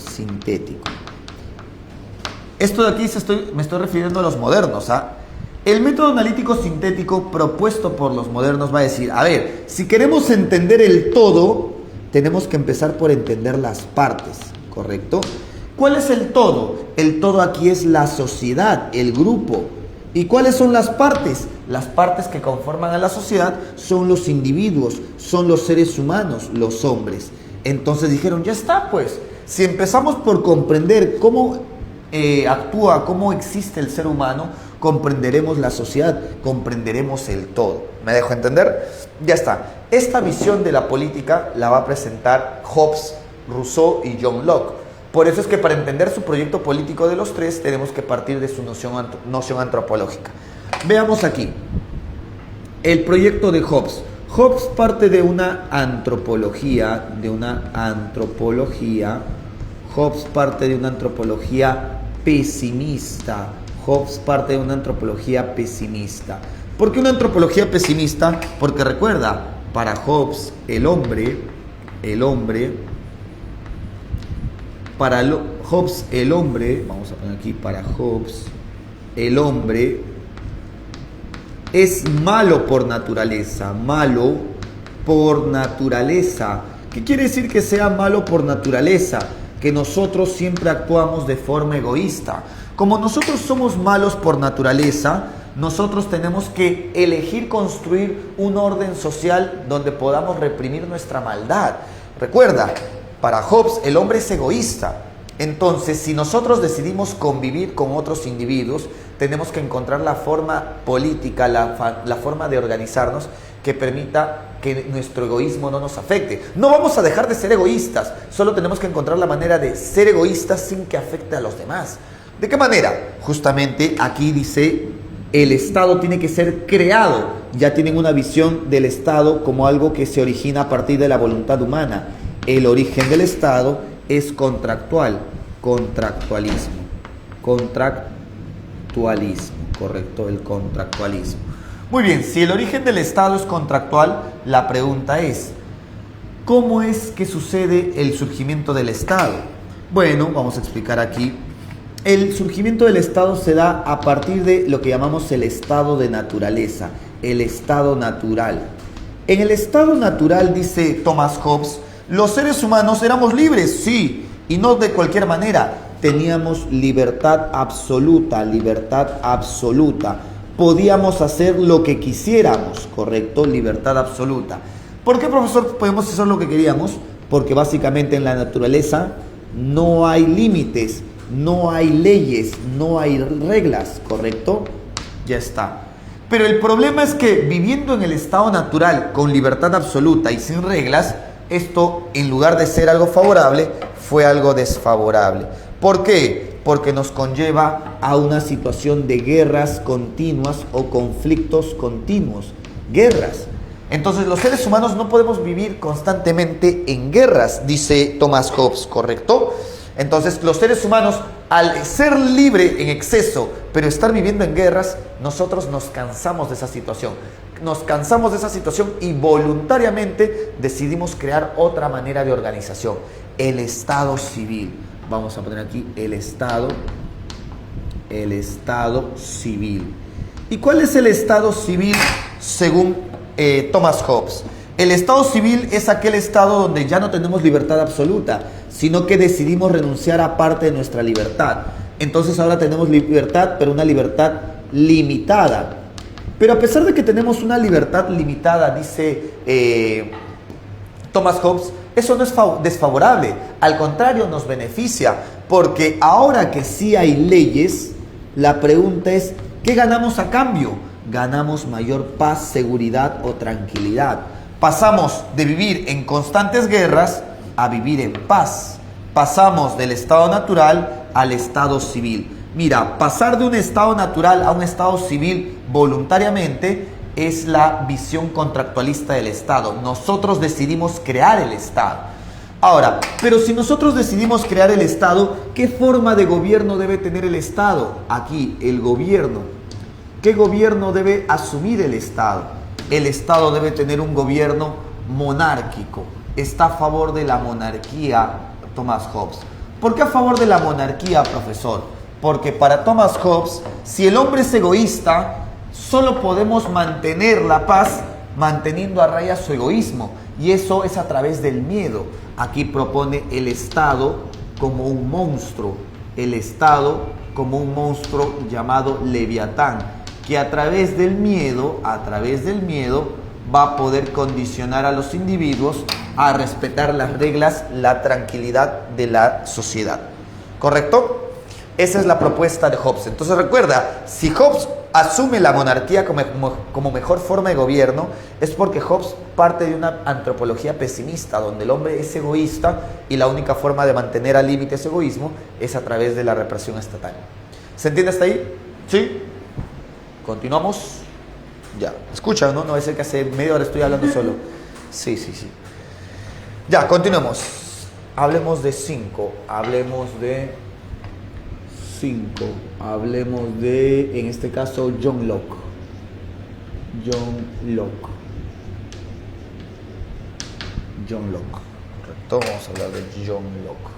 Speaker 1: Esto de aquí me estoy refiriendo a los modernos, ¿ah? El método analítico sintético propuesto por los modernos va a decir, a ver, si queremos entender el todo, tenemos que empezar por entender las partes, ¿correcto? ¿Cuál es el todo? El todo aquí es la sociedad, el grupo. ¿Y cuáles son las partes? Las partes que conforman a la sociedad son los individuos, son los seres humanos, los hombres. Entonces dijeron, ya está pues, si empezamos por comprender cómo actúa, cómo existe el ser humano, comprenderemos la sociedad, comprenderemos el todo. ¿Me dejo entender? Ya está. Esta visión de la política la va a presentar Hobbes, Rousseau y John Locke. Por eso es que para entender su proyecto político de los tres, tenemos que partir de su noción antropológica. Veamos aquí. El proyecto de Hobbes. Hobbes parte de una antropología, Hobbes parte de una antropología pesimista. ¿Por qué una antropología pesimista? Porque recuerda, para Hobbes, el hombre, vamos a poner aquí, para Hobbes, el hombre es malo por naturaleza. ¿Qué quiere decir que sea malo por naturaleza? Que nosotros siempre actuamos de forma egoísta. Como nosotros somos malos por naturaleza, nosotros tenemos que elegir construir un orden social donde podamos reprimir nuestra maldad. Recuerda, para Hobbes el hombre es egoísta. Entonces, si nosotros decidimos convivir con otros individuos, tenemos que encontrar la forma política, la forma de organizarnos que permita que nuestro egoísmo no nos afecte. No vamos a dejar de ser egoístas, solo tenemos que encontrar la manera de ser egoístas sin que afecte a los demás. ¿De qué manera? Justamente aquí dice, el Estado tiene que ser creado. Ya tienen una visión del Estado como algo que se origina a partir de la voluntad humana. El origen del Estado es contractualismo, correcto, el contractualismo. Muy bien, si el origen del Estado es contractual, la pregunta es, ¿cómo es que sucede el surgimiento del Estado? Bueno, vamos a explicar aquí. El surgimiento del Estado se da a partir de lo que llamamos el estado de naturaleza, el estado natural. En el estado natural, dice Thomas Hobbes, los seres humanos éramos libres, sí, y no de cualquier manera. Teníamos libertad absoluta. Podíamos hacer lo que quisiéramos, ¿correcto? Libertad absoluta. ¿Por qué, profesor, podemos hacer lo que queríamos? Porque básicamente en la naturaleza no hay límites, no hay leyes, no hay reglas, ¿correcto? Ya está. Pero el problema es que viviendo en el estado natural con libertad absoluta y sin reglas, esto, en lugar de ser algo favorable, fue algo desfavorable. ¿Por qué? Porque nos conlleva a una situación de guerras continuas o conflictos continuos. Guerras. Entonces, los seres humanos no podemos vivir constantemente en guerras, dice Thomas Hobbes, ¿correcto? Entonces, los seres humanos, al ser libre en exceso, pero estar viviendo en guerras, nosotros nos cansamos de esa situación. Y voluntariamente decidimos crear otra manera de organización, el Estado civil. Vamos a poner aquí el Estado civil. ¿Y cuál es el Estado civil según Thomas Hobbes? El Estado civil es aquel Estado donde ya no tenemos libertad absoluta, sino que decidimos renunciar a parte de nuestra libertad. Entonces ahora tenemos libertad, pero una libertad limitada. Pero a pesar de que tenemos una libertad limitada, dice Thomas Hobbes, eso no es desfavorable, al contrario nos beneficia, porque ahora que sí hay leyes, la pregunta es, ¿qué ganamos a cambio? ganamos mayor paz, seguridad o tranquilidad. Pasamos de vivir en constantes guerras a vivir en paz. Pasamos del estado natural al estado civil. Mira, pasar de un estado natural a un estado civil voluntariamente es la visión contractualista del Estado. Nosotros decidimos crear el Estado. Ahora, pero si nosotros decidimos crear el Estado, ¿qué forma de gobierno debe tener el Estado? Aquí, el gobierno. ¿Qué gobierno debe asumir el Estado? El Estado debe tener un gobierno monárquico. Está a favor de la monarquía Thomas Hobbes. ¿Por qué a favor de la monarquía, profesor? Porque para Thomas Hobbes, si el hombre es egoísta, solo podemos mantener la paz manteniendo a raya su egoísmo. Y eso es a través del miedo. Aquí propone el Estado como un monstruo. El Estado como un monstruo llamado Leviatán, que a través del miedo, va a poder condicionar a los individuos a respetar las reglas, la tranquilidad de la sociedad. ¿Correcto? Esa es la propuesta de Hobbes. Entonces recuerda, si Hobbes asume la monarquía como mejor forma de gobierno, es porque Hobbes parte de una antropología pesimista, donde el hombre es egoísta y la única forma de mantener al límite ese egoísmo es a través de la represión estatal. ¿Se entiende hasta ahí? ¿Sí? ¿Continuamos? Ya. Escucha, ¿no? No va a ser que hace media hora estoy hablando solo. Sí. Ya, continuemos. Hablemos de 5. Hablemos de, en este caso, John Locke. Correcto, vamos a hablar de John Locke.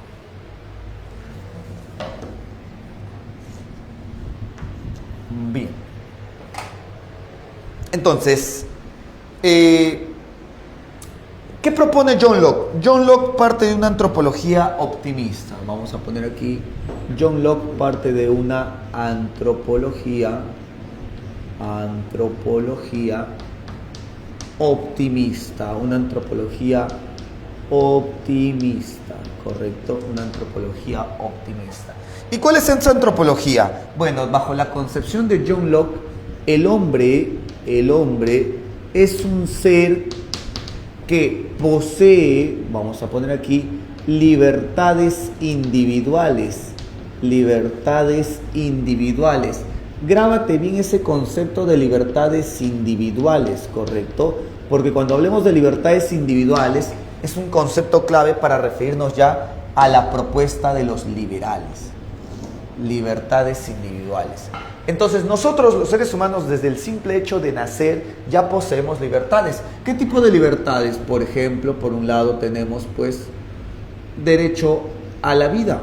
Speaker 1: Bien. Entonces, ¿qué propone John Locke? John Locke parte de una antropología optimista. Vamos a poner aquí, John Locke parte de una antropología optimista, correcto, una antropología optimista. ¿Y cuál es esa antropología? Bueno, bajo la concepción de John Locke, el hombre es un ser que posee, vamos a poner aquí, libertades individuales. Grábate bien ese concepto de libertades individuales, ¿correcto? Porque cuando hablemos de libertades individuales, es un concepto clave para referirnos ya a la propuesta de los liberales. Libertades individuales. Entonces nosotros los seres humanos, desde el simple hecho de nacer, ya poseemos libertades. ¿Qué tipo de libertades? Por ejemplo, por un lado tenemos pues derecho a la vida,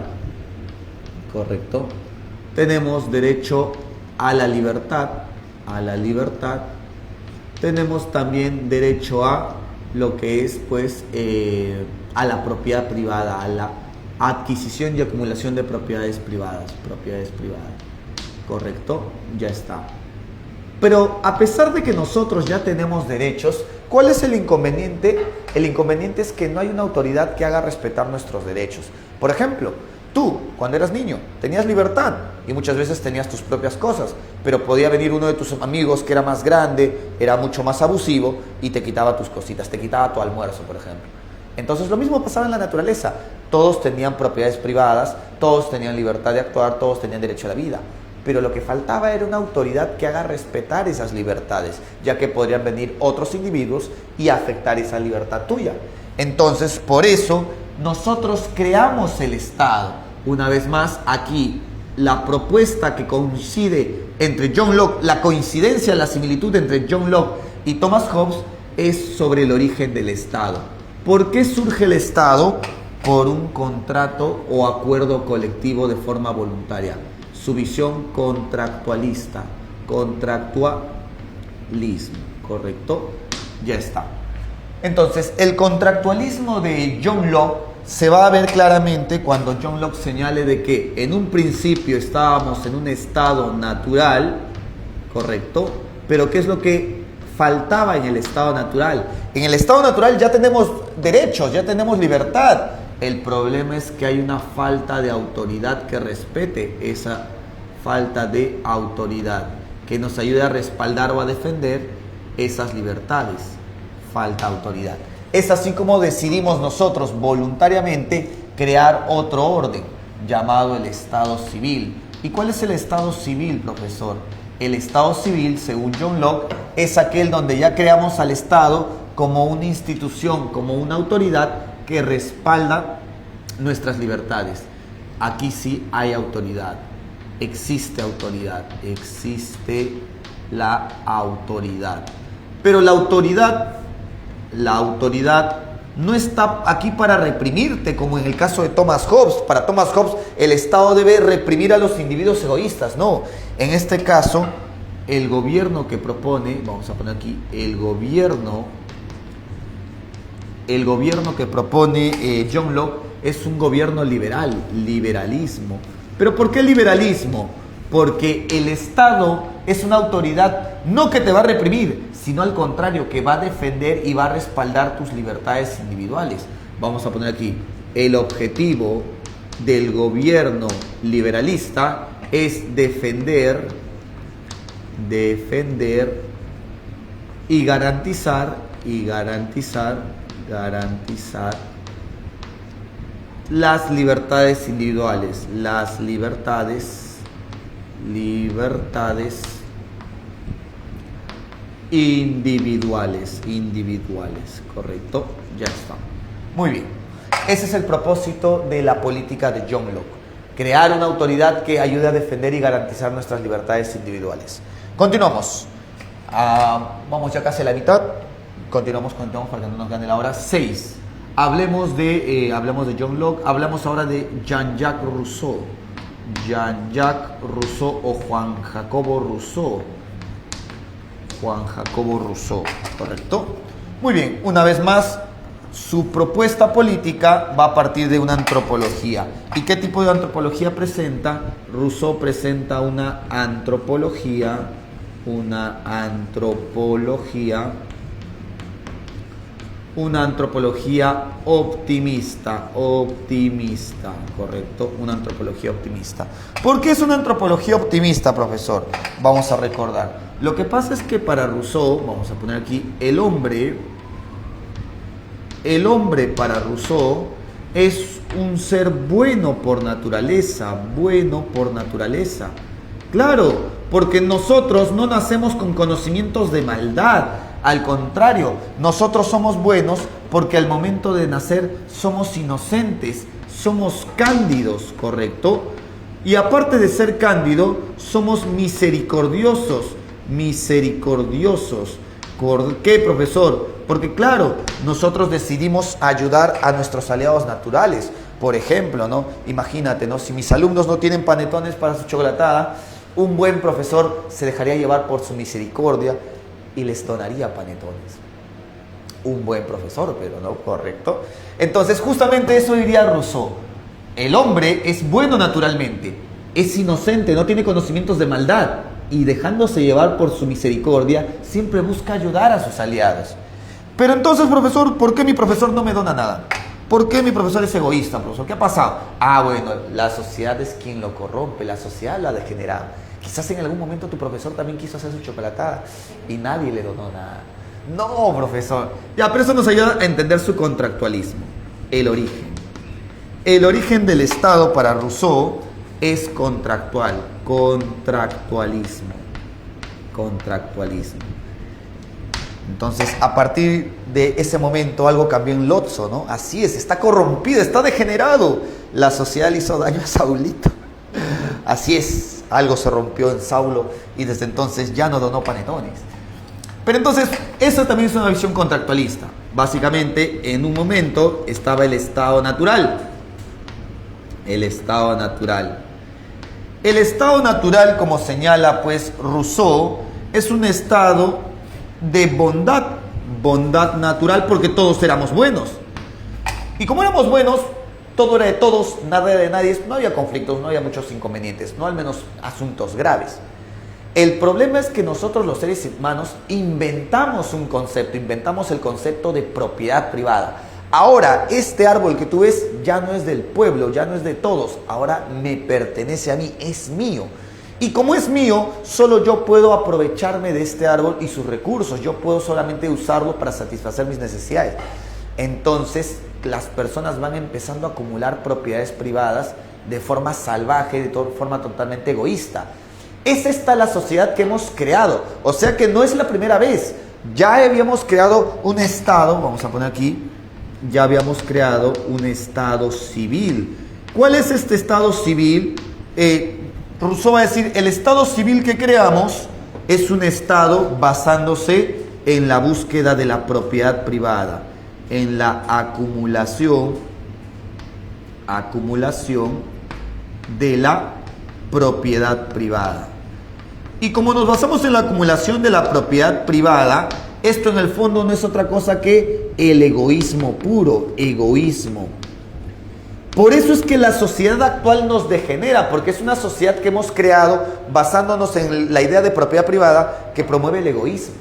Speaker 1: ¿correcto? Tenemos derecho a la libertad, tenemos también derecho a lo que es pues a la propiedad privada, a la adquisición y acumulación de propiedades privadas, ¿correcto? Ya está. Pero a pesar de que nosotros ya tenemos derechos, ¿cuál es el inconveniente? El inconveniente es que no hay una autoridad que haga respetar nuestros derechos. Por ejemplo, tú, cuando eras niño, tenías libertad y muchas veces tenías tus propias cosas, pero podía venir uno de tus amigos que era más grande, era mucho más abusivo y te quitaba tus cositas, te quitaba tu almuerzo, por ejemplo. Entonces lo mismo pasaba en la naturaleza. Todos tenían propiedades privadas, todos tenían libertad de actuar, todos tenían derecho a la vida. Pero lo que faltaba era una autoridad que haga respetar esas libertades, ya que podrían venir otros individuos y afectar esa libertad tuya. Entonces, por eso, nosotros creamos el Estado. Una vez más, aquí, la propuesta que coincide entre John Locke, la coincidencia, la similitud entre John Locke y Thomas Hobbes es sobre el origen del Estado. ¿Por qué surge el Estado? Por un contrato o acuerdo colectivo de forma voluntaria. Su visión contractualismo, ¿correcto? Ya está. Entonces, el contractualismo de John Locke se va a ver claramente cuando John Locke señale de que en un principio estábamos en un estado natural, ¿correcto? Pero ¿qué es lo que faltaba en el estado natural? En el estado natural ya tenemos derechos, ya tenemos libertad. El problema es que hay una falta de autoridad que respete esa falta de autoridad. que nos ayude a respaldar o a defender esas libertades. Falta autoridad. Es así como decidimos nosotros voluntariamente crear otro orden llamado el Estado civil. ¿Y cuál es el Estado civil, profesor? El Estado civil, según John Locke, es aquel donde ya creamos al Estado como una institución, como una autoridad que respalda nuestras libertades. Aquí sí hay autoridad, existe la autoridad. Pero la autoridad no está aquí para reprimirte, como en el caso de Thomas Hobbes. Para Thomas Hobbes, el Estado debe reprimir a los individuos egoístas. No, en este caso, el gobierno que propone, vamos a poner aquí, el gobierno que propone John Locke es un gobierno liberal, liberalismo. ¿Pero por qué liberalismo? Porque el Estado es una autoridad no que te va a reprimir, sino al contrario, que va a defender y va a respaldar tus libertades individuales. Vamos a poner aquí, el objetivo del gobierno liberalista es defender y garantizar las libertades individuales, individuales, correcto, ya está. Muy bien, ese es el propósito de la política de John Locke, crear una autoridad que ayude a defender y garantizar nuestras libertades individuales. Continuamos, vamos ya casi a la mitad, continuamos para que no nos gane la hora. 6. Hablemos de John Locke, hablamos ahora de Jean-Jacques Rousseau. Jean-Jacques Rousseau o Juan Jacobo Rousseau. ¿Correcto? Muy bien, una vez más, su propuesta política va a partir de una antropología. ¿Y qué tipo de antropología presenta? Rousseau presenta una antropología optimista, ¿correcto? Una antropología optimista. ¿Por qué es una antropología optimista, profesor? Vamos a recordar. Lo que pasa es que para Rousseau, vamos a poner aquí, el hombre para Rousseau es un ser bueno por naturaleza. Claro, porque nosotros no nacemos con conocimientos de maldad. Al contrario, nosotros somos buenos porque al momento de nacer somos inocentes, somos cándidos, ¿correcto? Y aparte de ser cándido, somos misericordiosos. ¿Por qué, profesor? Porque claro, nosotros decidimos ayudar a nuestros aliados naturales. Por ejemplo, ¿no? Imagínate, ¿no? Si mis alumnos no tienen panetones para su chocolatada, un buen profesor se dejaría llevar por su misericordia y les donaría panetones. Un buen profesor, pero no, ¿correcto? Entonces, justamente eso diría Rousseau. El hombre es bueno naturalmente, es inocente, no tiene conocimientos de maldad y dejándose llevar por su misericordia, siempre busca ayudar a sus aliados. Pero entonces, profesor, ¿por qué mi profesor no me dona nada? ¿Por qué mi profesor es egoísta, profesor? ¿Qué ha pasado? Bueno, la sociedad es quien lo corrompe, la sociedad lo ha degenerado. Quizás en algún momento tu profesor también quiso hacer su chocolatada y nadie le donó nada. No, profesor. Ya, pero eso nos ayuda a entender su contractualismo. El origen. El origen del Estado para Rousseau es contractual. Contractualismo. Entonces, a partir de ese momento algo cambió en Lotso, ¿no? Así es, está corrompido, está degenerado. La sociedad le hizo daño a Saulito. Así es, algo se rompió en Saulo y desde entonces ya no donó panetones. Pero entonces, eso también es una visión contractualista. Básicamente, en un momento estaba el Estado natural. El Estado natural, como señala pues Rousseau, es un estado de bondad natural porque todos éramos buenos. Y como éramos buenos, todo era de todos, nada era de nadie, no había conflictos, no había muchos inconvenientes, no al menos asuntos graves. El problema es que nosotros los seres humanos inventamos un concepto, inventamos el concepto de propiedad privada. Ahora, este árbol que tú ves ya no es del pueblo, ya no es de todos, ahora me pertenece a mí, es mío. Y como es mío, solo yo puedo aprovecharme de este árbol y sus recursos. Yo puedo solamente usarlo para satisfacer mis necesidades. Entonces, las personas van empezando a acumular propiedades privadas de forma salvaje, de forma totalmente egoísta. Es esta la sociedad que hemos creado. O sea que no es la primera vez. Ya habíamos creado un Estado, vamos a poner aquí, ya habíamos creado un Estado civil. ¿Cuál es este Estado civil? Rousseau va a decir, el Estado civil que creamos es un Estado basándose en la búsqueda de la propiedad privada, en la acumulación de la propiedad privada. Y como nos basamos en la acumulación de la propiedad privada, esto en el fondo no es otra cosa que el egoísmo puro, egoísmo. Por eso es que la sociedad actual nos degenera, porque es una sociedad que hemos creado basándonos en la idea de propiedad privada que promueve el egoísmo.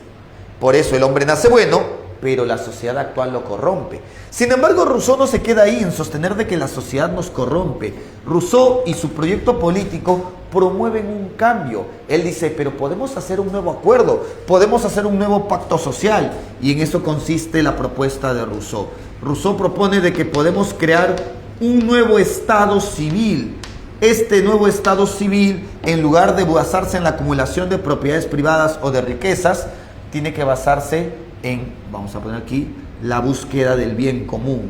Speaker 1: Por eso el hombre nace bueno, pero la sociedad actual lo corrompe. Sin embargo, Rousseau no se queda ahí en sostener de que la sociedad nos corrompe. Rousseau y su proyecto político promueven un cambio. Él dice, pero podemos hacer un nuevo acuerdo, podemos hacer un nuevo pacto social, y en eso consiste la propuesta de Rousseau. Rousseau propone de que podemos crear un nuevo Estado civil. Este nuevo Estado civil, en lugar de basarse en la acumulación de propiedades privadas o de riquezas, tiene que basarse en, vamos a poner aquí, la búsqueda del bien común,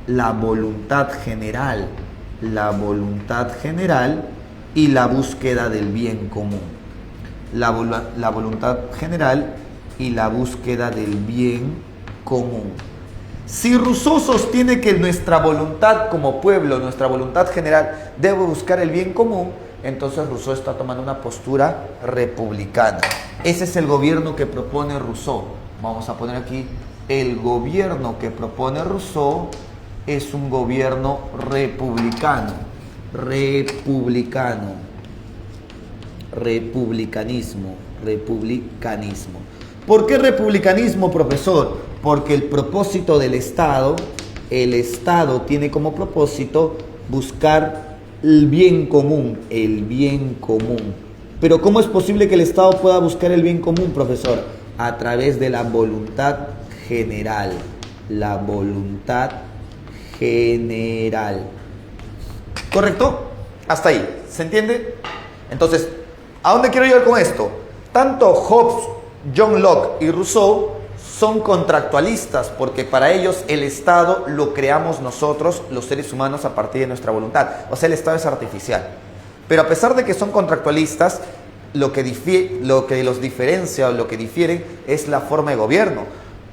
Speaker 1: la voluntad general y la búsqueda del bien común. La voluntad general y la búsqueda del bien común. Si Rousseau sostiene que nuestra voluntad como pueblo, nuestra voluntad general, debe buscar el bien común, entonces Rousseau está tomando una postura republicana. Ese es el gobierno que propone Rousseau. Vamos a poner aquí, el gobierno que propone Rousseau es un gobierno republicano. Republicanismo. ¿Por qué republicanismo, profesor? Porque el propósito del Estado, el Estado tiene como propósito buscar el bien común, Pero ¿cómo es posible que el Estado pueda buscar el bien común, profesor? A través de la voluntad general, ¿Correcto? Hasta ahí, ¿se entiende? Entonces, ¿a dónde quiero llegar con esto? Tanto Hobbes, John Locke y Rousseau son contractualistas, porque para ellos el Estado lo creamos nosotros, los seres humanos, a partir de nuestra voluntad. O sea, el Estado es artificial. Pero a pesar de que son contractualistas, lo que los diferencia o lo que difieren es la forma de gobierno.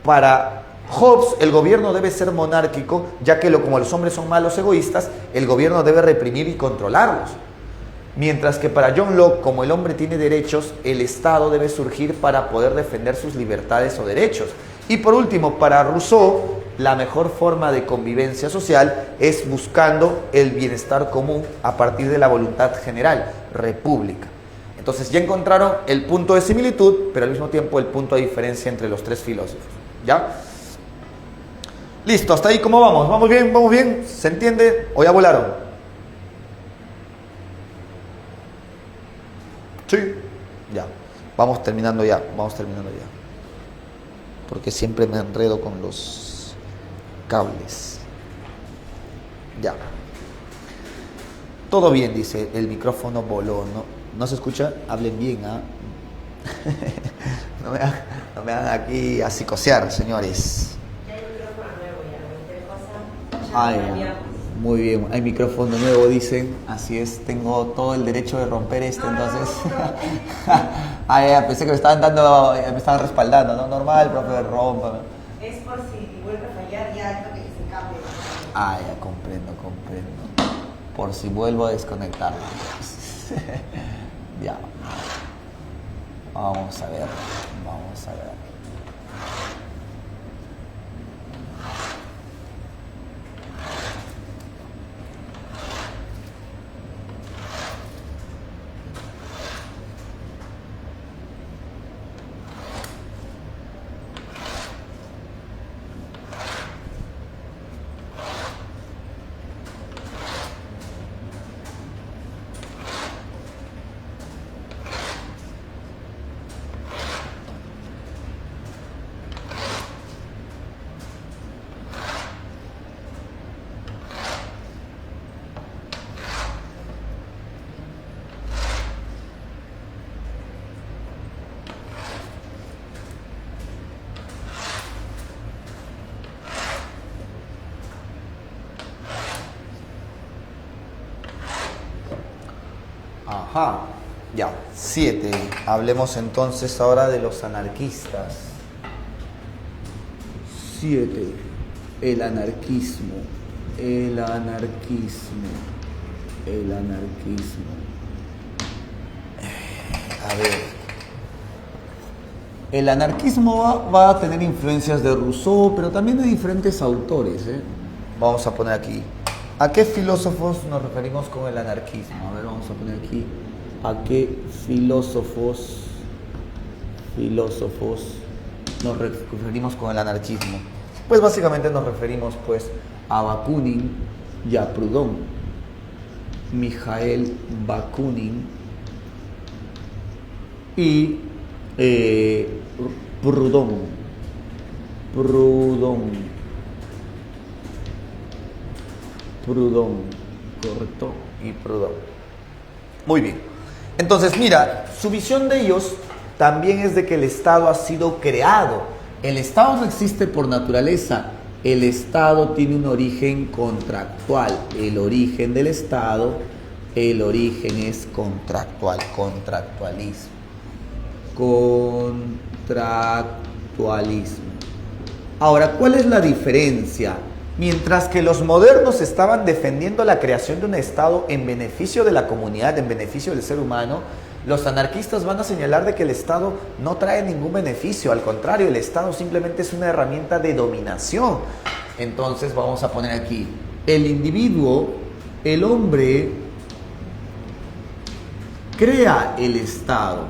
Speaker 1: Para Hobbes, el gobierno debe ser monárquico, ya que como los hombres son malos egoístas, el gobierno debe reprimir y controlarlos. Mientras que para John Locke, como el hombre tiene derechos, el Estado debe surgir para poder defender sus libertades o derechos. Y por último, para Rousseau, la mejor forma de convivencia social es buscando el bienestar común a partir de la voluntad general, república. Entonces ya encontraron el punto de similitud, pero al mismo tiempo el punto de diferencia entre los tres filósofos. ¿Ya? Listo, hasta ahí, ¿cómo vamos? ¿Vamos bien? ¿Vamos bien? ¿Se entiende? ¿O ya volaron? Sí, ya. Vamos terminando ya. Porque siempre me enredo con los cables. Ya. Todo bien, dice, el micrófono voló, ¿no se escucha? Hablen bien, ¿ah? No me hagan aquí a psicosear, señores.
Speaker 2: Ya hay micrófono nuevo, ya, cualquier cosa.
Speaker 1: Ay, muy bien, hay micrófono nuevo, dicen. Así es, tengo todo el derecho de romper entonces. Pensé que me estaban respaldando, ¿no? Normal, profe, rompa.
Speaker 2: Es por si vuelve a fallar, ya creo que se cambie.
Speaker 1: Ya comprendo. Por si vuelvo a desconectar. Ya. Vamos a ver. Ajá, ya. 7. Hablemos entonces ahora de los anarquistas. 7. El anarquismo. El anarquismo. El anarquismo. A ver. El anarquismo va a tener influencias de Rousseau, pero también de diferentes autores, ¿eh? Vamos a poner aquí. ¿A qué filósofos nos referimos con el anarquismo? A ver, vamos a poner aquí. ¿A qué filósofos nos referimos con el anarquismo? Pues básicamente nos referimos pues a Bakunin y a Proudhon. Mikhail Bakunin y Proudhon, correcto, y Proudhon. Muy bien. Entonces, mira, su visión de ellos también es de que el Estado ha sido creado. El Estado no existe por naturaleza. El Estado tiene un origen contractual. El origen del Estado, el origen es contractual, contractualismo. Contractualismo. Ahora, ¿cuál es la diferencia? Mientras que los modernos estaban defendiendo la creación de un Estado en beneficio de la comunidad, en beneficio del ser humano, los anarquistas van a señalar de que el Estado no trae ningún beneficio, al contrario, el Estado simplemente es una herramienta de dominación. Entonces vamos a poner aquí, el individuo, el hombre, crea el Estado.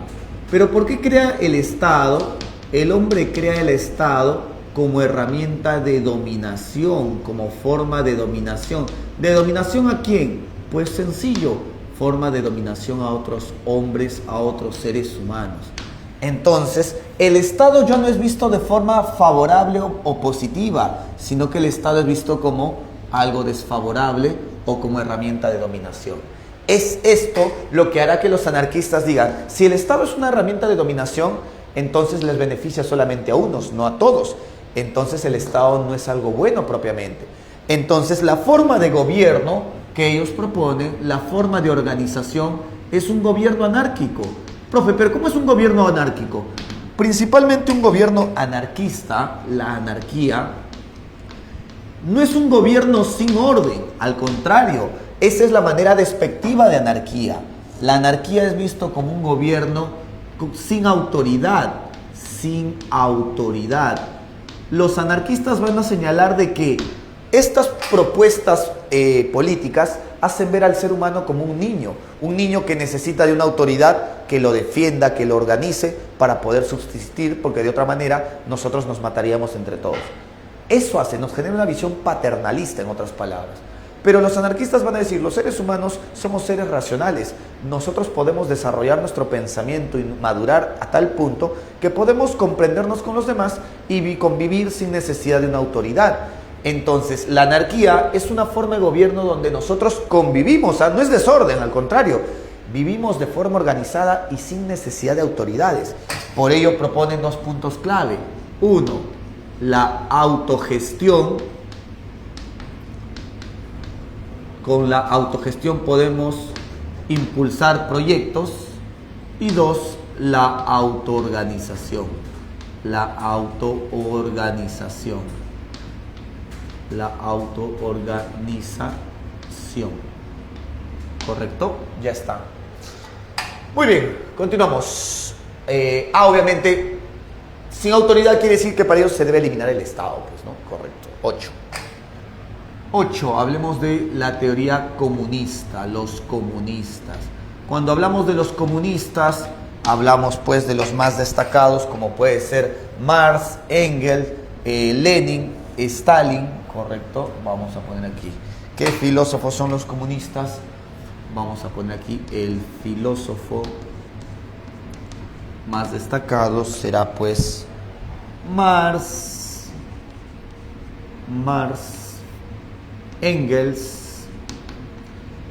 Speaker 1: ¿Pero por qué crea el Estado? El hombre crea el Estado como herramienta de dominación, como forma de dominación. ¿De dominación a quién? Pues sencillo, forma de dominación a otros hombres, a otros seres humanos. Entonces, el Estado ya no es visto de forma favorable o positiva, sino que el Estado es visto como algo desfavorable o como herramienta de dominación. Es esto lo que hará que los anarquistas digan, si el Estado es una herramienta de dominación, entonces les beneficia solamente a unos, no a todos. Entonces el Estado no es algo bueno propiamente. Entonces la forma de gobierno que ellos proponen, la forma de organización, es un gobierno anárquico. Profe, ¿pero cómo es un gobierno anárquico? Principalmente un gobierno anarquista, la anarquía, no es un gobierno sin orden, al contrario, esa es la manera despectiva de anarquía. La anarquía es visto como un gobierno sin autoridad, sin autoridad. Los anarquistas van a señalar de que estas propuestas políticas hacen ver al ser humano como un niño que necesita de una autoridad que lo defienda, que lo organice para poder subsistir, porque de otra manera nosotros nos mataríamos entre todos. Eso nos genera una visión paternalista, en otras palabras. Pero los anarquistas van a decir, los seres humanos somos seres racionales, nosotros podemos desarrollar nuestro pensamiento y madurar a tal punto que podemos comprendernos con los demás y convivir sin necesidad de una autoridad. Entonces, la anarquía es una forma de gobierno donde nosotros convivimos, no es desorden, al contrario, vivimos de forma organizada y sin necesidad de autoridades. Por ello proponen 2 puntos clave. 1, la autogestión. Con la autogestión podemos impulsar proyectos. Y 2, la autoorganización. La autoorganización. La autoorganización. ¿Correcto? Ya está. Muy bien, continuamos. Obviamente, sin autoridad quiere decir que para ellos se debe eliminar el Estado, pues, ¿no? Correcto. 8, hablemos de la teoría comunista, los comunistas. Cuando hablamos de los comunistas, hablamos pues de los más destacados, como puede ser Marx, Engels, Lenin, Stalin, correcto. Vamos a poner aquí, ¿qué filósofos son los comunistas? Vamos a poner aquí, el filósofo más destacado será pues Marx, Engels,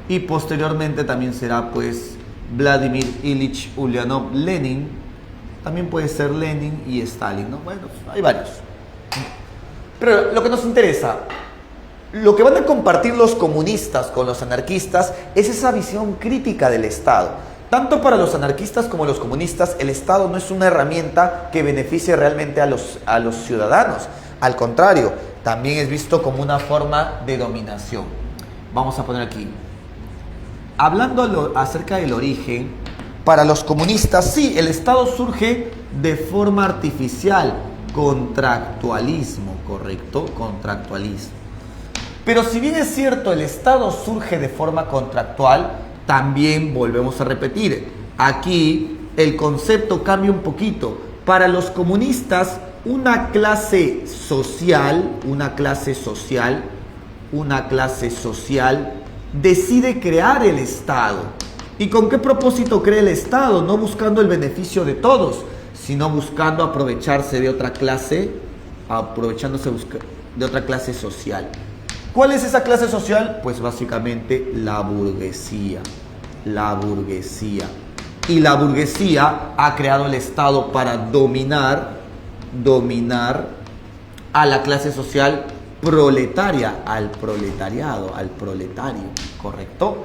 Speaker 1: y posteriormente también será pues Vladimir Ilich Ulyanov Lenin. También puede ser Lenin y Stalin, ¿no? Bueno, hay varios. Pero lo que nos interesa, lo que van a compartir los comunistas con los anarquistas es esa visión crítica del Estado. tanto para los anarquistas como los comunistas, el Estado no es una herramienta que beneficie realmente a los ciudadanos. Al contrario, también es visto como una forma de dominación. Vamos a poner aquí. Hablando acerca del origen, para los comunistas, sí, el Estado surge de forma artificial, contractualismo, ¿correcto? Contractualismo. Pero si bien es cierto, el Estado surge de forma contractual, también volvemos a repetir, aquí el concepto cambia un poquito. Para los comunistas, una clase social decide crear el Estado. ¿Y con qué propósito crea el Estado? No buscando el beneficio de todos, sino buscando aprovecharse de otra clase, de otra clase social. ¿Cuál es esa clase social? Pues básicamente la burguesía. La burguesía. Y la burguesía ha creado el Estado para dominar a la clase social proletaria, al proletariado, al proletario, ¿correcto?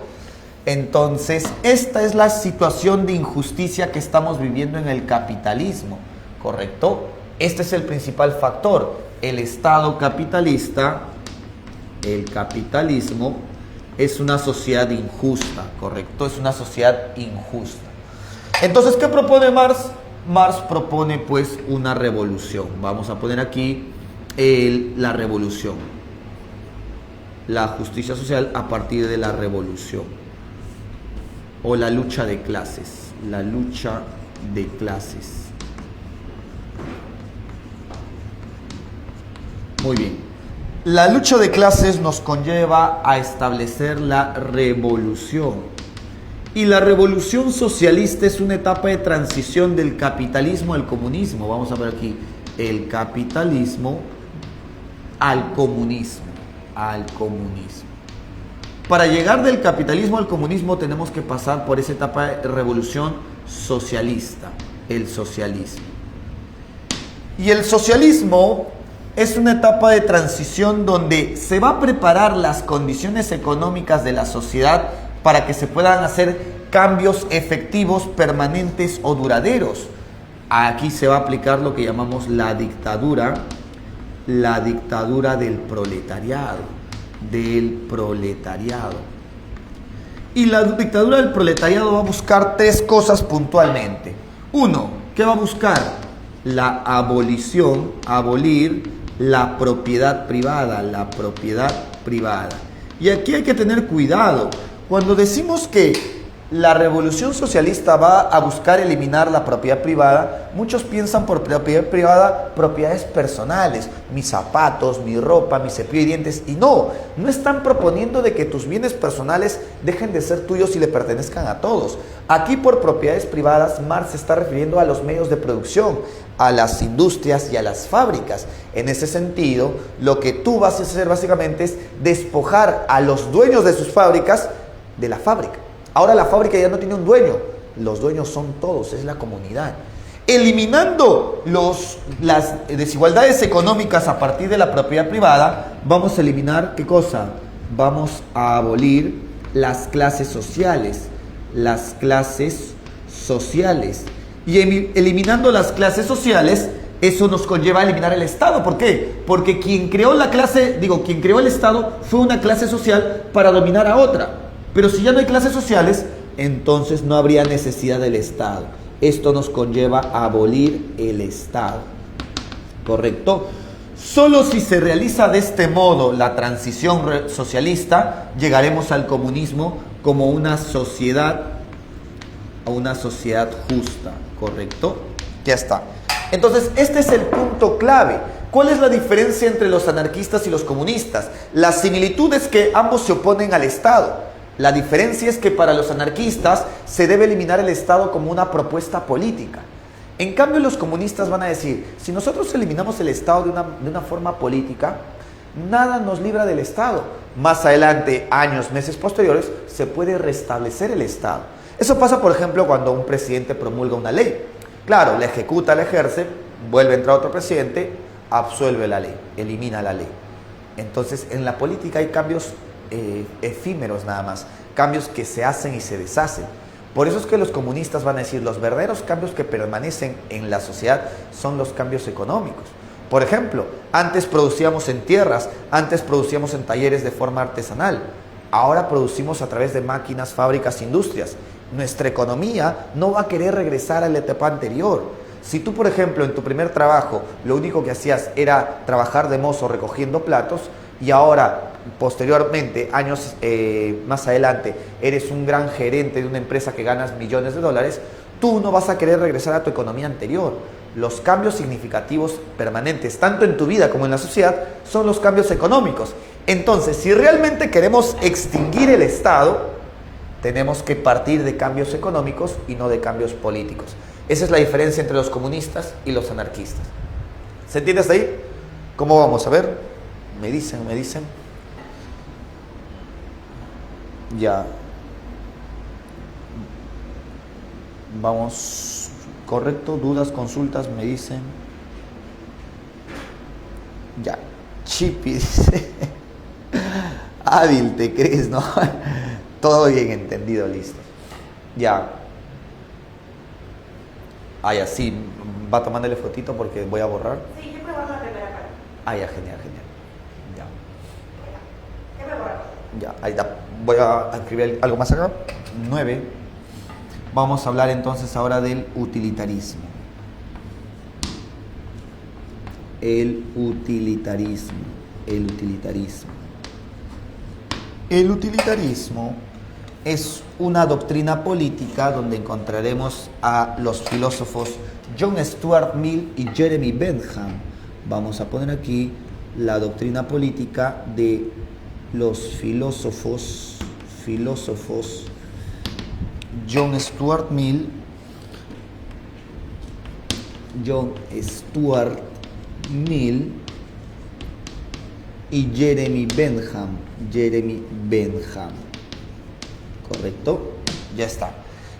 Speaker 1: Entonces, esta es la situación de injusticia que estamos viviendo en el capitalismo, ¿correcto? Este es el principal factor. El Estado capitalista, el capitalismo, es una sociedad injusta, ¿correcto? Es una sociedad injusta. Entonces, ¿qué propone Marx? Marx propone pues una revolución. Vamos a poner aquí la revolución. La justicia social a partir de la revolución. O la lucha de clases. La lucha de clases. Muy bien. La lucha de clases nos conlleva a establecer la revolución. Y la revolución socialista es una etapa de transición del capitalismo al comunismo. Vamos a ver aquí, el capitalismo al comunismo. Al comunismo. Para llegar del capitalismo al comunismo tenemos que pasar por esa etapa de revolución socialista, el socialismo. Y el socialismo es una etapa de transición donde se va a preparar las condiciones económicas de la sociedad para que se puedan hacer cambios efectivos, permanentes o duraderos. Aquí se va a aplicar lo que llamamos la dictadura del proletariado, Y la dictadura del proletariado va a buscar tres cosas puntualmente. Uno, ¿qué va a buscar? La abolición, abolir la propiedad privada, Y aquí hay que tener cuidado. Cuando decimos que la revolución socialista va a buscar eliminar la propiedad privada, muchos piensan por propiedad privada propiedades personales, mis zapatos, mi ropa, mi cepillo de dientes, y no están proponiendo de que tus bienes personales dejen de ser tuyos y le pertenezcan a todos. Aquí por propiedades privadas Marx se está refiriendo a los medios de producción, a las industrias y a las fábricas. En ese sentido, lo que tú vas a hacer básicamente es despojar a los dueños de sus fábricas de la fábrica. Ahora la fábrica ya no tiene un dueño, los dueños son todos, es la comunidad. Eliminando las desigualdades económicas a partir de la propiedad privada, vamos a eliminar, ¿qué cosa? Vamos a abolir las clases sociales. Y eliminando las clases sociales, eso nos conlleva a eliminar el Estado. ¿Por qué? Porque quien creó el Estado fue una clase social para dominar a otra. Pero si ya no hay clases sociales, entonces no habría necesidad del Estado. Esto nos conlleva a abolir el Estado. ¿Correcto? Solo si se realiza de este modo la transición socialista, llegaremos al comunismo como una sociedad justa. ¿Correcto? Ya está. Entonces, este es el punto clave. ¿Cuál es la diferencia entre los anarquistas y los comunistas? La similitud es que ambos se oponen al Estado. La diferencia es que para los anarquistas se debe eliminar el Estado como una propuesta política. En cambio, los comunistas van a decir, si nosotros eliminamos el Estado de una forma política, nada nos libra del Estado. Más adelante, años, meses posteriores, se puede restablecer el Estado. Eso pasa, por ejemplo, cuando un presidente promulga una ley. Claro, la ejecuta, la ejerce, vuelve a entrar otro presidente, absuelve la ley, elimina la ley. Entonces, en la política hay cambios efímeros nada más, cambios que se hacen y se deshacen. Por eso es que los comunistas van a decir, los verdaderos cambios que permanecen en la sociedad son los cambios económicos. Por ejemplo, antes producíamos en tierras, antes producíamos en talleres de forma artesanal, ahora producimos a través de máquinas, fábricas, industrias. Nuestra economía no va a querer regresar a la etapa anterior. Si tú, por ejemplo, en tu primer trabajo, lo único que hacías era trabajar de mozo recogiendo platos, y ahora, posteriormente, años más adelante, eres un gran gerente de una empresa que ganas millones de dólares, tú no vas a querer regresar a tu economía anterior. Los cambios significativos permanentes, tanto en tu vida como en la sociedad, son los cambios económicos. Entonces, si realmente queremos extinguir el Estado, tenemos que partir de cambios económicos y no de cambios políticos. Esa es la diferencia entre los comunistas y los anarquistas. ¿Se entiende hasta ahí? ¿Cómo vamos? A ver. Me dicen. Ya. Vamos. Correcto. Dudas, consultas, me dicen. Ya. Chipi dice. Hábil, ¿te crees, no? Todo bien entendido, listo. Ya. Ah, ya, sí. Va tomándole fotito porque voy a borrar.
Speaker 2: Sí, yo puedo borrar la primera parte.
Speaker 1: Ah, ya, genial. Ya.
Speaker 2: ¿Qué me borrar?
Speaker 1: Ya, ahí está. Voy a escribir algo más acá. 9. Vamos a hablar entonces ahora del utilitarismo. El utilitarismo. El utilitarismo es una doctrina política donde encontraremos a los filósofos John Stuart Mill y Jeremy Bentham. Vamos a poner aquí la doctrina política de los filósofos John Stuart Mill, y Jeremy Bentham. ¿Correcto? Ya está.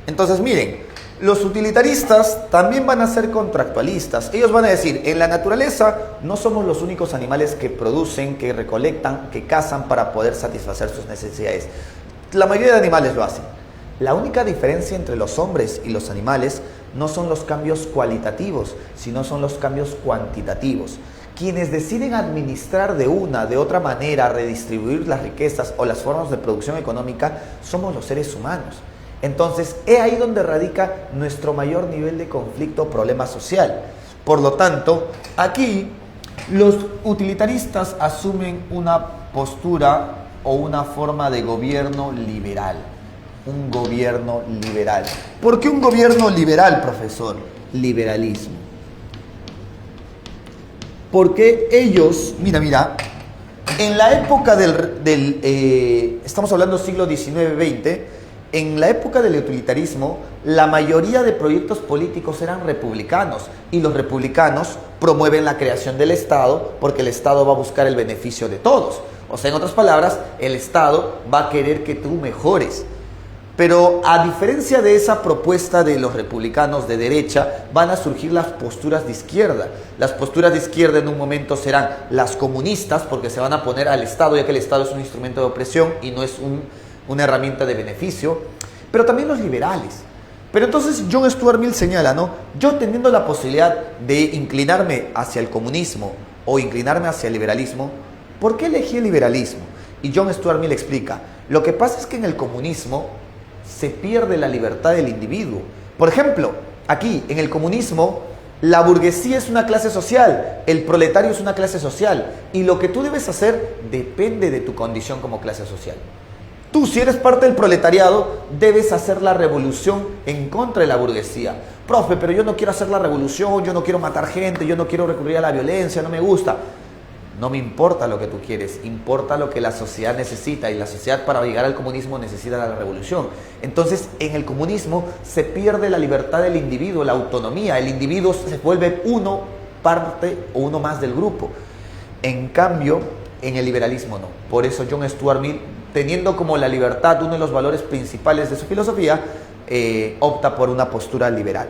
Speaker 1: Entonces, miren, los utilitaristas también van a ser contractualistas. Ellos van a decir, en la naturaleza no somos los únicos animales que producen, que recolectan, que cazan para poder satisfacer sus necesidades. La mayoría de animales lo hacen. La única diferencia entre los hombres y los animales no son los cambios cualitativos, sino son los cambios cuantitativos. Quienes deciden administrar de otra manera, redistribuir las riquezas o las formas de producción económica, somos los seres humanos. Entonces, es ahí donde radica nuestro mayor nivel de conflicto o problema social. Por lo tanto, aquí los utilitaristas asumen una postura o una forma de gobierno liberal. Un gobierno liberal. ¿Por qué un gobierno liberal, profesor? Liberalismo. Porque ellos, mira, en la época estamos hablando siglo XIX-XX, en la época del utilitarismo, la mayoría de proyectos políticos eran republicanos y los republicanos promueven la creación del Estado porque el Estado va a buscar el beneficio de todos. O sea, en otras palabras, el Estado va a querer que tú mejores. Pero a diferencia de esa propuesta de los republicanos de derecha, van a surgir las posturas de izquierda. Las posturas de izquierda en un momento serán las comunistas, porque se van a poner al Estado, ya que el Estado es un instrumento de opresión y no es una herramienta de beneficio. Pero también los liberales. Pero entonces John Stuart Mill señala, ¿no? Yo teniendo la posibilidad de inclinarme hacia el comunismo o inclinarme hacia el liberalismo, ¿por qué elegí el liberalismo? Y John Stuart Mill explica, lo que pasa es que en el comunismo se pierde la libertad del individuo. Por ejemplo, aquí en el comunismo, la burguesía es una clase social, el proletario es una clase social, y lo que tú debes hacer depende de tu condición como clase social. Tú, si eres parte del proletariado, debes hacer la revolución en contra de la burguesía. Profe, pero yo no quiero hacer la revolución, yo no quiero matar gente, yo no quiero recurrir a la violencia, no me gusta. No me importa lo que tú quieres, importa lo que la sociedad necesita, y la sociedad para llegar al comunismo necesita la revolución. Entonces, en el comunismo se pierde la libertad del individuo, la autonomía. El individuo se vuelve parte o uno más del grupo. En cambio, en el liberalismo no. Por eso John Stuart Mill, teniendo como la libertad uno de los valores principales de su filosofía, opta por una postura liberal.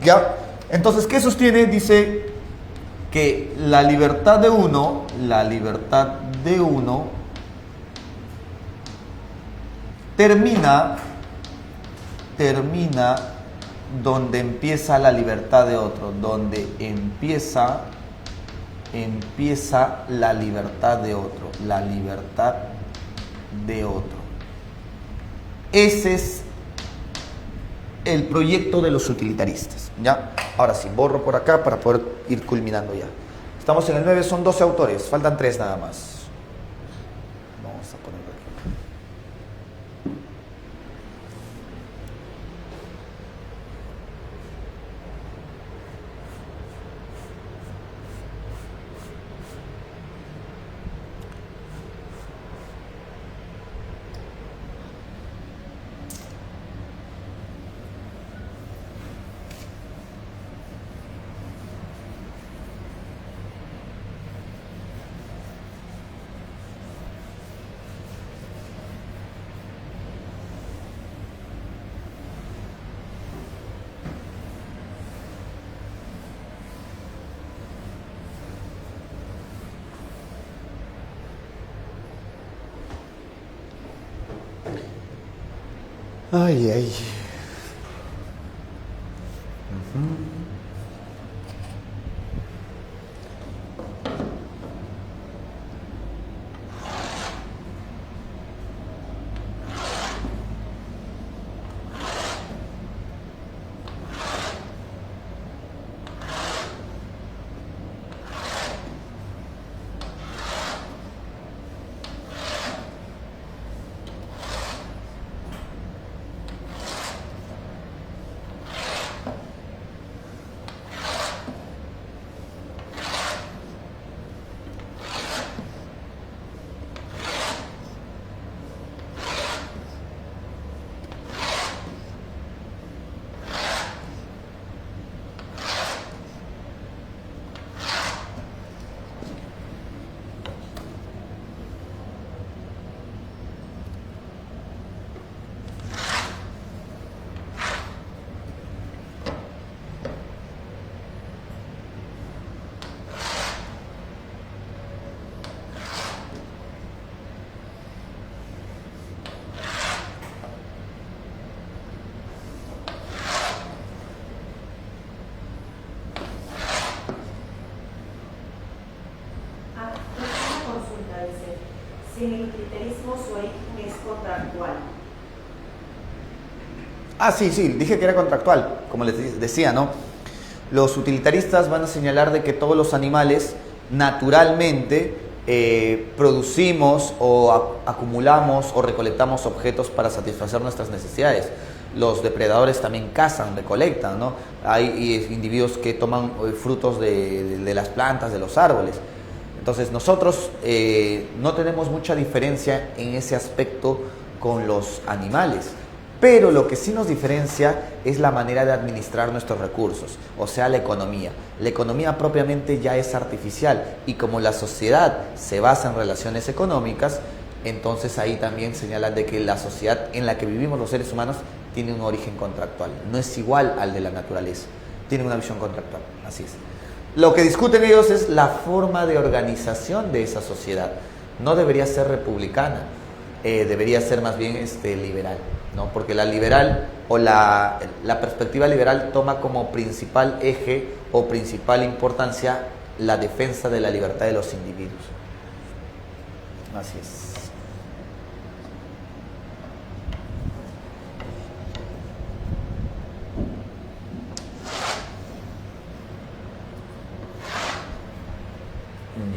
Speaker 1: ¿Ya? Entonces, ¿qué sostiene? Dice que la libertad de uno termina donde empieza la libertad de otro, donde empieza la libertad de otro, la libertad de otro. Ese es el proyecto de los utilitaristas, ¿ya? Ahora sí, borro por acá para poder ir culminando ya. Estamos en el 9, son 12 autores, faltan 3 nada más. Vamos a ponerlo aquí. Ay, ay.
Speaker 2: Si el utilitarismo su origen es contractual.
Speaker 1: Ah, sí, dije que era contractual, como les decía, ¿no? Los utilitaristas van a señalar de que todos los animales naturalmente producimos o acumulamos o recolectamos objetos para satisfacer nuestras necesidades. Los depredadores también cazan, recolectan, ¿no? Hay individuos que toman frutos de las plantas, de los árboles. Entonces nosotros no tenemos mucha diferencia en ese aspecto con los animales, pero lo que sí nos diferencia es la manera de administrar nuestros recursos, o sea, la economía. La economía propiamente ya es artificial y como la sociedad se basa en relaciones económicas, entonces ahí también señalan de que la sociedad en la que vivimos los seres humanos tiene un origen contractual, no es igual al de la naturaleza, tiene una visión contractual, así es. Lo que discuten ellos es la forma de organización de esa sociedad. No debería ser republicana, debería ser más bien liberal, ¿no? Porque la liberal o la perspectiva liberal toma como principal eje o principal importancia la defensa de la libertad de los individuos. Así es.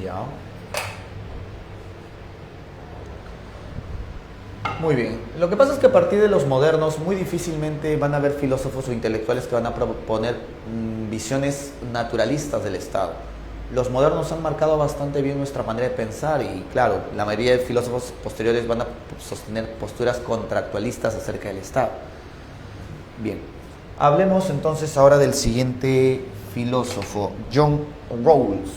Speaker 1: Ya. Muy bien. Lo que pasa es que a partir de los modernos muy difícilmente van a haber filósofos o intelectuales que van a proponer visiones naturalistas del Estado. Los modernos han marcado bastante bien nuestra manera de pensar y claro, la mayoría de filósofos posteriores van a sostener posturas contractualistas acerca del Estado. Bien. Hablemos entonces ahora del siguiente filósofo, John Rawls.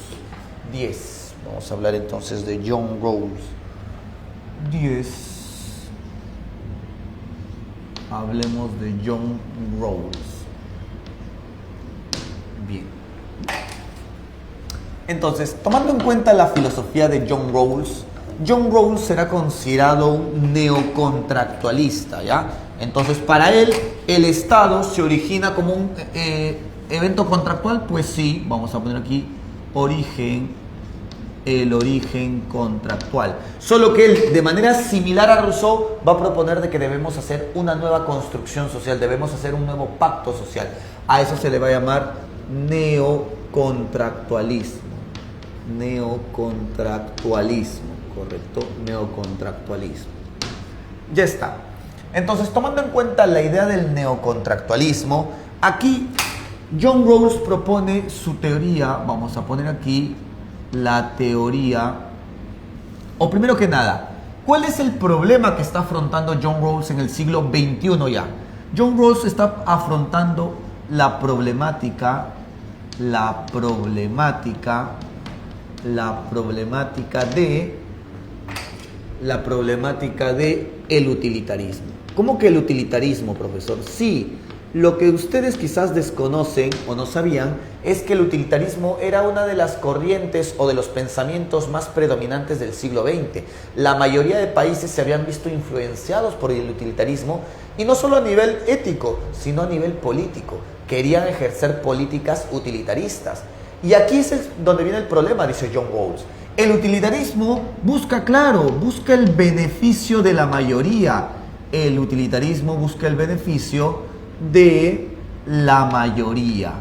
Speaker 1: 10. Vamos a hablar entonces de John Rawls. 10. Hablemos de John Rawls. Bien. Entonces, tomando en cuenta la filosofía de John Rawls será considerado un neocontractualista, ¿ya? Entonces, para él, el Estado se origina como un evento contractual. Pues sí, vamos a poner aquí el origen contractual. Solo que él, de manera similar a Rousseau, va a proponer de que debemos hacer una nueva construcción social, debemos hacer un nuevo pacto social. A eso se le va a llamar neocontractualismo. Neocontractualismo, correcto, neocontractualismo. Ya está. Entonces, tomando en cuenta la idea del neocontractualismo, aquí John Rawls propone su teoría. Vamos a poner aquí la teoría, o primero que nada, ¿cuál es el problema que está afrontando John Rawls en el siglo XXI ya? John Rawls está afrontando la problemática de el utilitarismo. ¿Cómo que el utilitarismo, profesor? Sí, lo que ustedes quizás desconocen o no sabían es que el utilitarismo era una de las corrientes o de los pensamientos más predominantes del siglo XX. La mayoría de países se habían visto influenciados por el utilitarismo, y no solo a nivel ético, sino a nivel político. Querían ejercer políticas utilitaristas. Y aquí es donde viene el problema, dice John Rawls. El utilitarismo busca el beneficio de la mayoría. El utilitarismo busca el beneficio de la mayoría.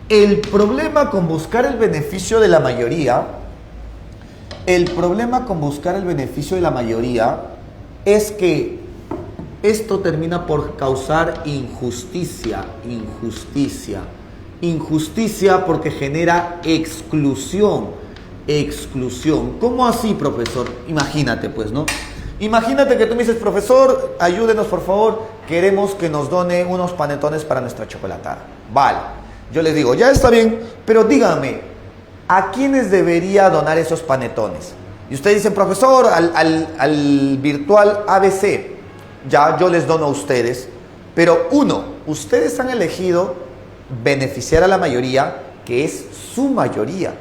Speaker 1: El problema con buscar el beneficio de la mayoría, es que esto termina por causar injusticia. Injusticia porque genera exclusión. ¿Cómo así, profesor? Imagínate, pues, ¿no? Imagínate que tú me dices, profesor, ayúdenos, por favor, queremos que nos done unos panetones para nuestra chocolatada. Vale. Yo les digo, ya está bien, pero díganme, ¿a quiénes debería donar esos panetones? Y ustedes dicen, profesor, al virtual ABC. Ya, yo les dono a ustedes. Pero ustedes han elegido beneficiar a la mayoría, que es su mayoría.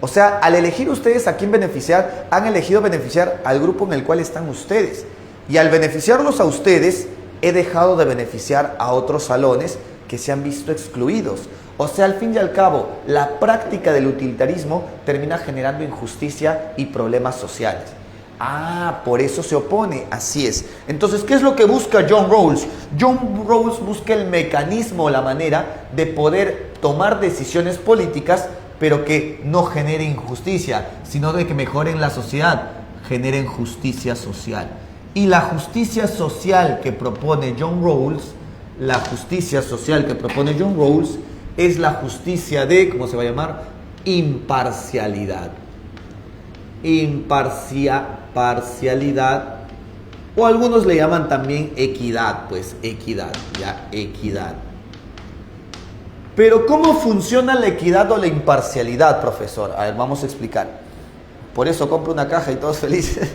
Speaker 1: O sea, al elegir ustedes a quién beneficiar, han elegido beneficiar al grupo en el cual están ustedes. Y al beneficiarlos a ustedes, he dejado de beneficiar a otros salones que se han visto excluidos. O sea, al fin y al cabo, la práctica del utilitarismo termina generando injusticia y problemas sociales. Por eso se opone, así es. Entonces, ¿qué es lo que busca John Rawls? John Rawls busca el mecanismo, la manera de poder tomar decisiones políticas, pero que no genere injusticia, sino de que mejoren la sociedad, generen justicia social. Y la justicia social que propone John Rawls, es la justicia de, ¿cómo se va a llamar? Imparcialidad. Parcialidad, o algunos le llaman también equidad, pues equidad. Pero ¿cómo funciona la equidad o la imparcialidad, profesor? A ver, vamos a explicar. Por eso compro una caja y todos felices.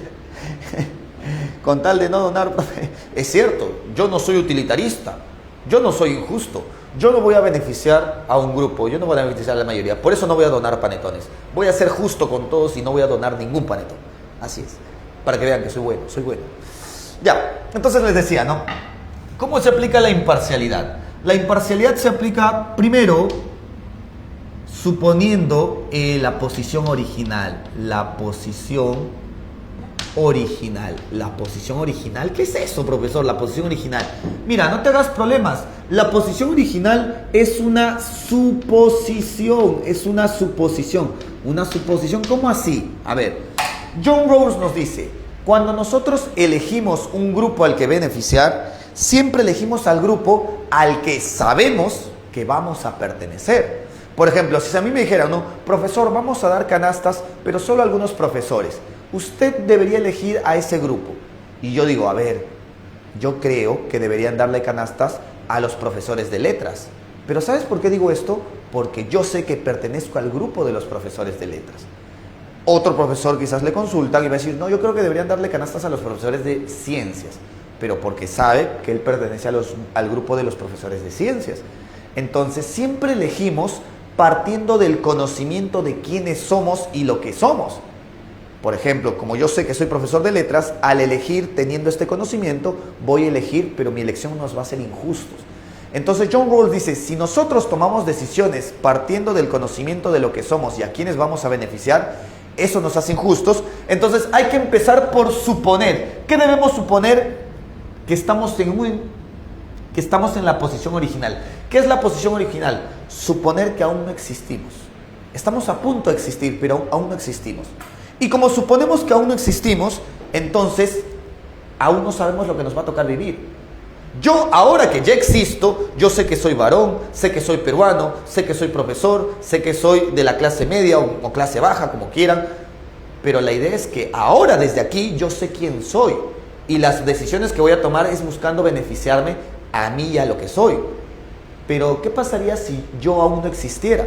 Speaker 1: Con tal de no donar, profe. Es cierto, yo no soy utilitarista, yo no soy injusto, yo no voy a beneficiar a un grupo, yo no voy a beneficiar a la mayoría, por eso no voy a donar panetones. Voy a ser justo con todos y no voy a donar ningún panetón. Así es, para que vean que soy bueno. Ya, entonces les decía, ¿no? ¿Cómo se aplica la imparcialidad? La imparcialidad se aplica primero suponiendo la posición original. La posición original, ¿qué es eso, profesor? La posición original. Mira, no te hagas problemas. La posición original es una suposición. Una suposición, ¿cómo así? A ver, John Rawls nos dice, cuando nosotros elegimos un grupo al que beneficiar, siempre elegimos al grupo al que sabemos que vamos a pertenecer. Por ejemplo, si a mí me dijeran, no, profesor, vamos a dar canastas, pero solo a algunos profesores. Usted debería elegir a ese grupo. Y yo digo, a ver, yo creo que deberían darle canastas a los profesores de letras. Pero ¿sabes por qué digo esto? Porque yo sé que pertenezco al grupo de los profesores de letras. Otro profesor quizás le consultan y va a decir, no, yo creo que deberían darle canastas a los profesores de ciencias. Pero porque sabe que él pertenece al grupo de los profesores de ciencias. Entonces siempre elegimos partiendo del conocimiento de quiénes somos y lo que somos. Por ejemplo, como yo sé que soy profesor de letras, al elegir teniendo este conocimiento, voy a elegir, pero mi elección nos va a ser injustos. Entonces John Rawls dice, si nosotros tomamos decisiones partiendo del conocimiento de lo que somos y a quienes vamos a beneficiar, eso nos hace injustos. Entonces hay que empezar por suponer. ¿Qué debemos suponer? Que estamos en la posición original. ¿Qué es la posición original? Suponer que aún no existimos. Estamos a punto de existir, pero aún no existimos. Y como suponemos que aún no existimos, entonces aún no sabemos lo que nos va a tocar vivir. Yo, ahora que ya existo, yo sé que soy varón, sé que soy peruano, sé que soy profesor, sé que soy de la clase media o clase baja, como quieran. Pero la idea es que ahora, desde aquí, yo sé quién soy. Y las decisiones que voy a tomar es buscando beneficiarme a mí y a lo que soy. Pero, ¿qué pasaría si yo aún no existiera?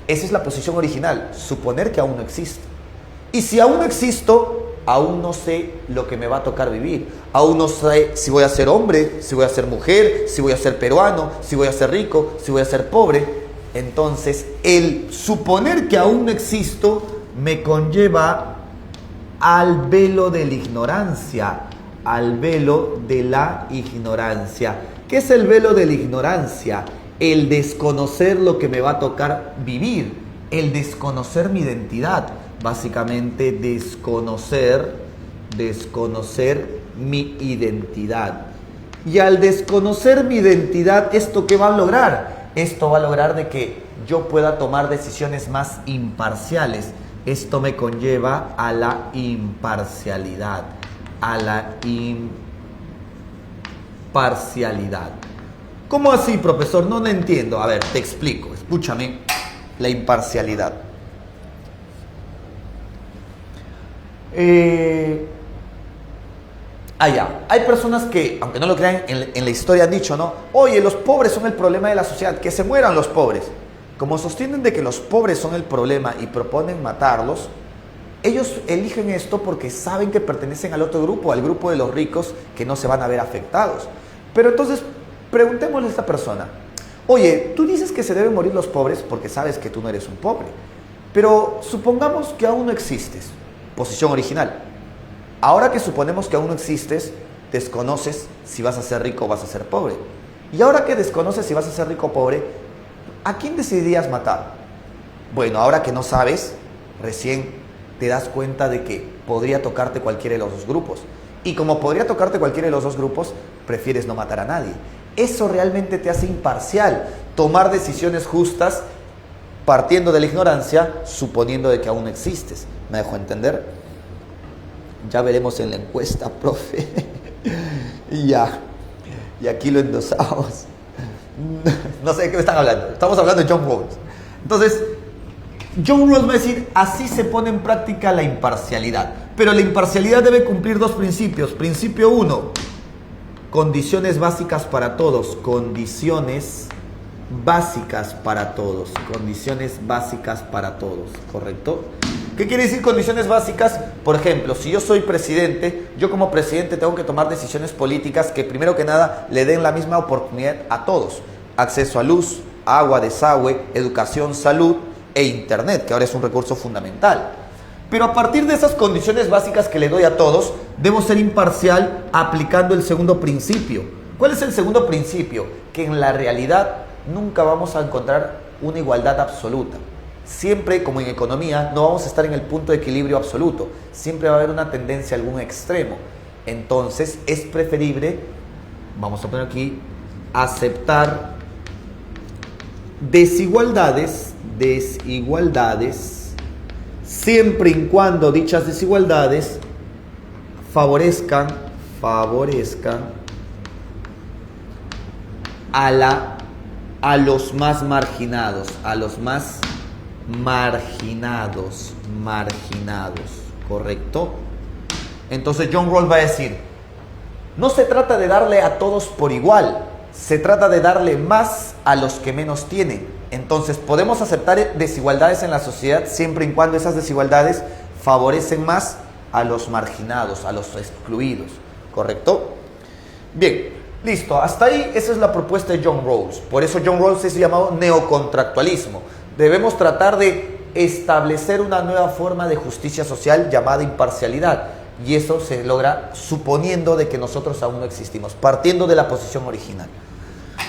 Speaker 1: Esa es la posición original, suponer que aún no existo. Y si aún no existo, aún no sé lo que me va a tocar vivir. Aún no sé si voy a ser hombre, si voy a ser mujer, si voy a ser peruano, si voy a ser rico, si voy a ser pobre. Entonces, el suponer que aún no existo me conlleva al velo de la ignorancia. Al velo de la ignorancia. ¿Qué es el velo de la ignorancia? El desconocer lo que me va a tocar vivir. El desconocer mi identidad. Básicamente desconocer mi identidad. Y al desconocer mi identidad, ¿esto qué va a lograr? Esto va a lograr de que yo pueda tomar decisiones más imparciales. Esto me conlleva a la imparcialidad. A la imparcialidad. ¿Cómo así, profesor? No entiendo. A ver, te explico. Escúchame. La imparcialidad. Hay personas que, aunque no lo crean, en la historia han dicho, ¿no? Oye, los pobres son el problema de la sociedad, que se mueran los pobres. Como sostienen de que los pobres son el problema y proponen matarlos, ellos eligen esto porque saben que pertenecen al otro grupo, al grupo de los ricos, que no se van a ver afectados. Pero entonces, preguntémosle a esta persona, oye, tú dices que se deben morir los pobres porque sabes que tú no eres un pobre, pero supongamos que aún no existes. Posición original. Ahora que suponemos que aún no existes, desconoces si vas a ser rico o vas a ser pobre. Y ahora que desconoces si vas a ser rico o pobre, ¿a quién decidirías matar? Bueno, ahora que no sabes, recién te das cuenta de que podría tocarte cualquiera de los dos grupos. Y como podría tocarte cualquiera de los dos grupos, prefieres no matar a nadie. Eso realmente te hace imparcial, tomar decisiones justas partiendo de la ignorancia, suponiendo de que aún no existes. ¿Me dejó entender? Ya veremos en la encuesta, profe. Y aquí lo endosamos. No sé de qué me están hablando. Estamos hablando de John Rawls. Entonces, John Rawls va a decir, así se pone en práctica la imparcialidad. Pero la imparcialidad debe cumplir dos principios. Principio 1, condiciones básicas para todos. Condiciones básicas para todos. Condiciones básicas para todos. ¿Correcto? ¿Qué quiere decir condiciones básicas? Por ejemplo, si yo soy presidente, yo como presidente tengo que tomar decisiones políticas que primero que nada le den la misma oportunidad a todos. Acceso a luz, agua, desagüe, educación, salud e internet, que ahora es un recurso fundamental. Pero a partir de esas condiciones básicas que le doy a todos, debo ser imparcial aplicando el segundo principio. ¿Cuál es el segundo principio? Que en la realidad nunca vamos a encontrar una igualdad absoluta. Siempre, como en economía, no vamos a estar en el punto de equilibrio absoluto. Siempre va a haber una tendencia a algún extremo. Entonces, es preferible, vamos a poner aquí, aceptar desigualdades, siempre y cuando dichas desigualdades favorezcan a los más marginados, ¿correcto? Entonces John Rawls va a decir, no se trata de darle a todos por igual, se trata de darle más a los que menos tienen. Entonces podemos aceptar desigualdades en la sociedad siempre y cuando esas desigualdades favorecen más a los marginados, a los excluidos, ¿correcto? Bien, listo, hasta ahí esa es la propuesta de John Rawls. Por eso John Rawls es llamado neocontractualismo. Debemos tratar de establecer una nueva forma de justicia social llamada imparcialidad. Y eso se logra suponiendo de que nosotros aún no existimos, partiendo de la posición original.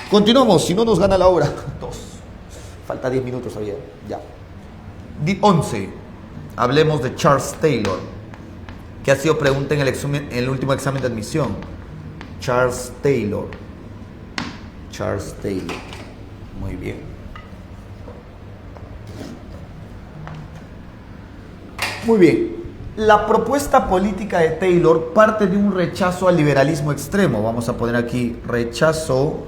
Speaker 1: Continuamos, si no nos gana la hora. 2. Falta 10 minutos todavía. Ya. 11. Hablemos de Charles Taylor, que ha sido pregunta en el último examen de admisión. Charles Taylor. Charles Taylor. Muy bien. Muy bien. La propuesta política de Taylor parte de un rechazo al liberalismo extremo. Vamos a poner aquí rechazo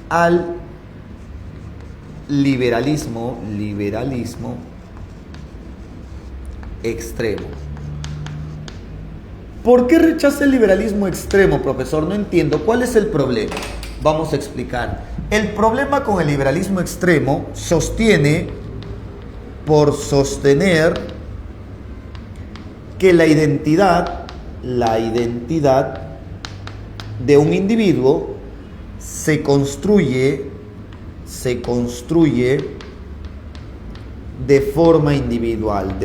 Speaker 1: al liberalismo extremo. ¿Por qué rechaza el liberalismo extremo, profesor? No entiendo. ¿Cuál es el problema? Vamos a explicar. El problema con el liberalismo extremo sostiene por sostener que la identidad de un individuo se construye de forma individual.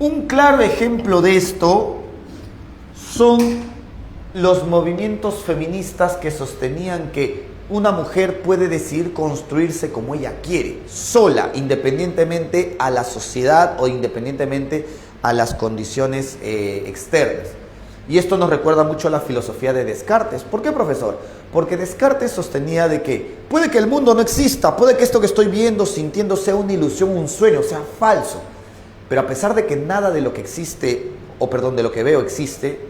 Speaker 1: Un claro ejemplo de esto son los movimientos feministas que sostenían que una mujer puede decidir construirse como ella quiere, sola, independientemente a la sociedad o independientemente a las condiciones externas. Y esto nos recuerda mucho a la filosofía de Descartes. ¿Por qué, profesor? Porque Descartes sostenía de que puede que el mundo no exista, puede que esto que estoy viendo, sintiendo, sea una ilusión, un sueño, sea falso. Pero a pesar de que nada de lo que existe, de lo que veo existe,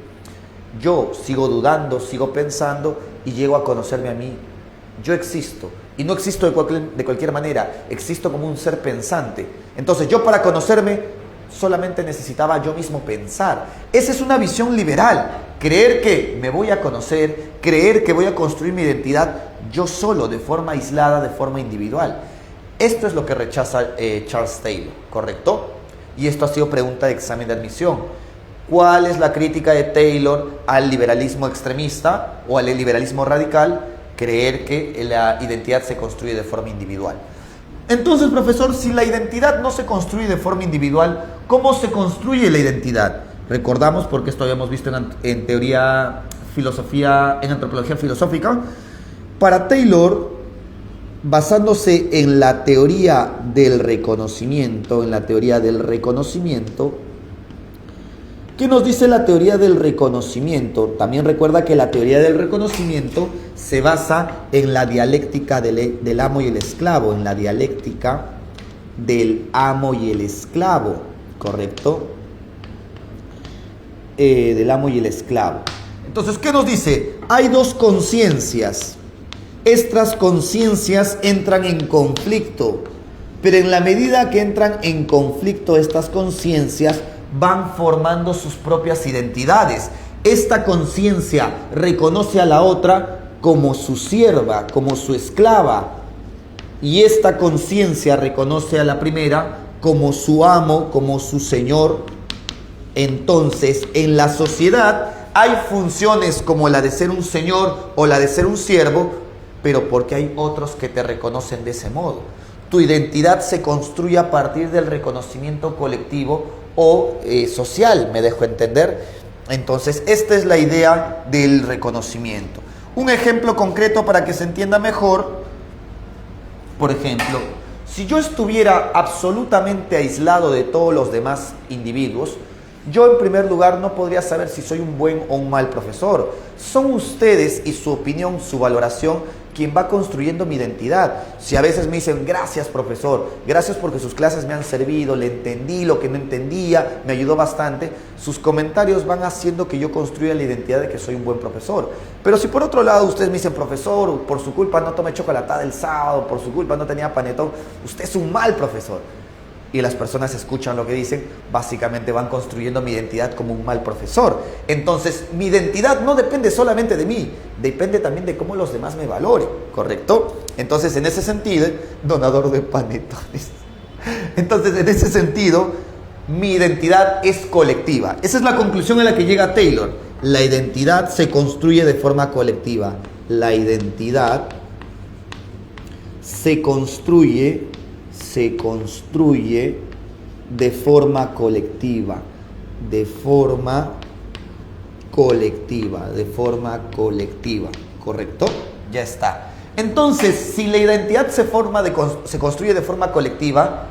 Speaker 1: yo sigo dudando, sigo pensando y llego a conocerme a mí. Yo existo. Y no existo de cualquier manera, existo como un ser pensante. Entonces yo para conocerme solamente necesitaba yo mismo pensar. Esa es una visión liberal. Creer que me voy a conocer, creer que voy a construir mi identidad yo solo, de forma aislada, de forma individual. Esto es lo que rechaza Charles Taylor, ¿correcto? Y esto ha sido pregunta de examen de admisión. ¿Cuál es la crítica de Taylor al liberalismo extremista o al liberalismo radical? Creer que la identidad se construye de forma individual. Entonces, profesor, si la identidad no se construye de forma individual, ¿cómo se construye la identidad? Recordamos, porque esto habíamos visto en teoría filosofía, en antropología filosófica. Para Taylor, basándose en la teoría del reconocimiento, ¿qué nos dice la teoría del reconocimiento? También recuerda que la teoría del reconocimiento se basa en la dialéctica del amo y el esclavo, ¿correcto? Del amo y el esclavo. Entonces, ¿qué nos dice? Hay dos conciencias. Estas conciencias entran en conflicto, pero en la medida que entran en conflicto estas conciencias, van formando sus propias identidades. Esta conciencia reconoce a la otra como su sierva, como su esclava, y esta conciencia reconoce a la primera como su amo, como su señor. Entonces, en la sociedad hay funciones como la de ser un señor o la de ser un siervo, pero porque hay otros que te reconocen de ese modo. Tu identidad se construye a partir del reconocimiento colectivo o social, ¿me dejo entender? Entonces, esta es la idea del reconocimiento. Un ejemplo concreto para que se entienda mejor. Por ejemplo, si yo estuviera absolutamente aislado de todos los demás individuos, yo en primer lugar no podría saber si soy un buen o un mal profesor. Son ustedes y su opinión, su valoración, quien va construyendo mi identidad. Si a veces me dicen, gracias profesor, gracias porque sus clases me han servido, le entendí lo que no entendía, me ayudó bastante, sus comentarios van haciendo que yo construya la identidad de que soy un buen profesor. Pero si por otro lado ustedes me dicen, profesor, por su culpa no tomé chocolatada el sábado, por su culpa no tenía panetón, usted es un mal profesor. Y las personas escuchan lo que dicen, básicamente van construyendo mi identidad como un mal profesor. Entonces, mi identidad no depende solamente de mí, depende también de cómo los demás me valoren, ¿correcto? Entonces, en ese sentido, donador de panetones. Entonces, en ese sentido, mi identidad es colectiva. Esa es la conclusión a la que llega Taylor. La identidad se construye de forma colectiva. La identidad se construye de forma colectiva. De forma colectiva. ¿Correcto? Ya está. Entonces, si la identidad se construye de forma colectiva,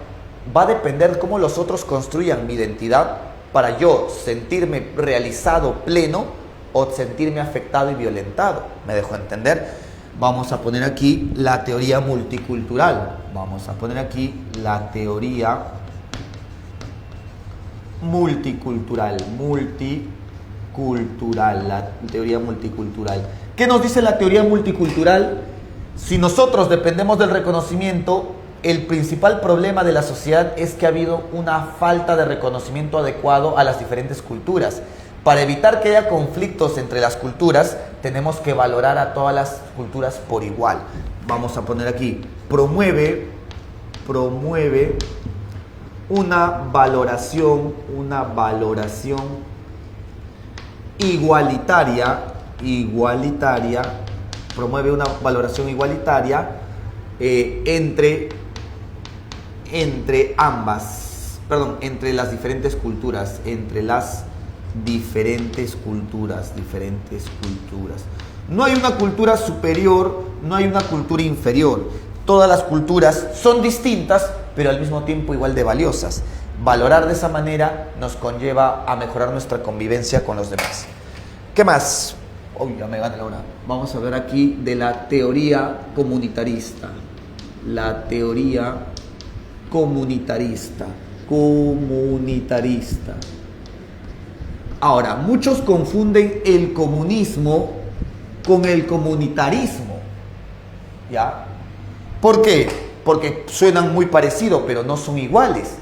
Speaker 1: va a depender cómo los otros construyan mi identidad para yo sentirme realizado, pleno, o sentirme afectado y violentado. ¿Me dejo entender? Vamos a poner aquí la teoría multicultural. La teoría multicultural. ¿Qué nos dice la teoría multicultural? Si nosotros dependemos del reconocimiento, el principal problema de la sociedad es que ha habido una falta de reconocimiento adecuado a las diferentes culturas. Para evitar que haya conflictos entre las culturas, tenemos que valorar a todas las culturas por igual. Vamos a poner aquí, promueve una valoración igualitaria, promueve una valoración igualitaria entre las diferentes culturas, No hay una cultura superior, no hay una cultura inferior. Todas las culturas son distintas, pero al mismo tiempo igual de valiosas. Valorar de esa manera nos conlleva a mejorar nuestra convivencia con los demás. ¿Qué más? Ya me gana la hora. Vamos a ver aquí de la teoría comunitarista. La teoría comunitarista. Ahora, muchos confunden el comunismo con el comunitarismo. ¿Ya? ¿Por qué? Porque suenan muy parecidos, pero no son iguales.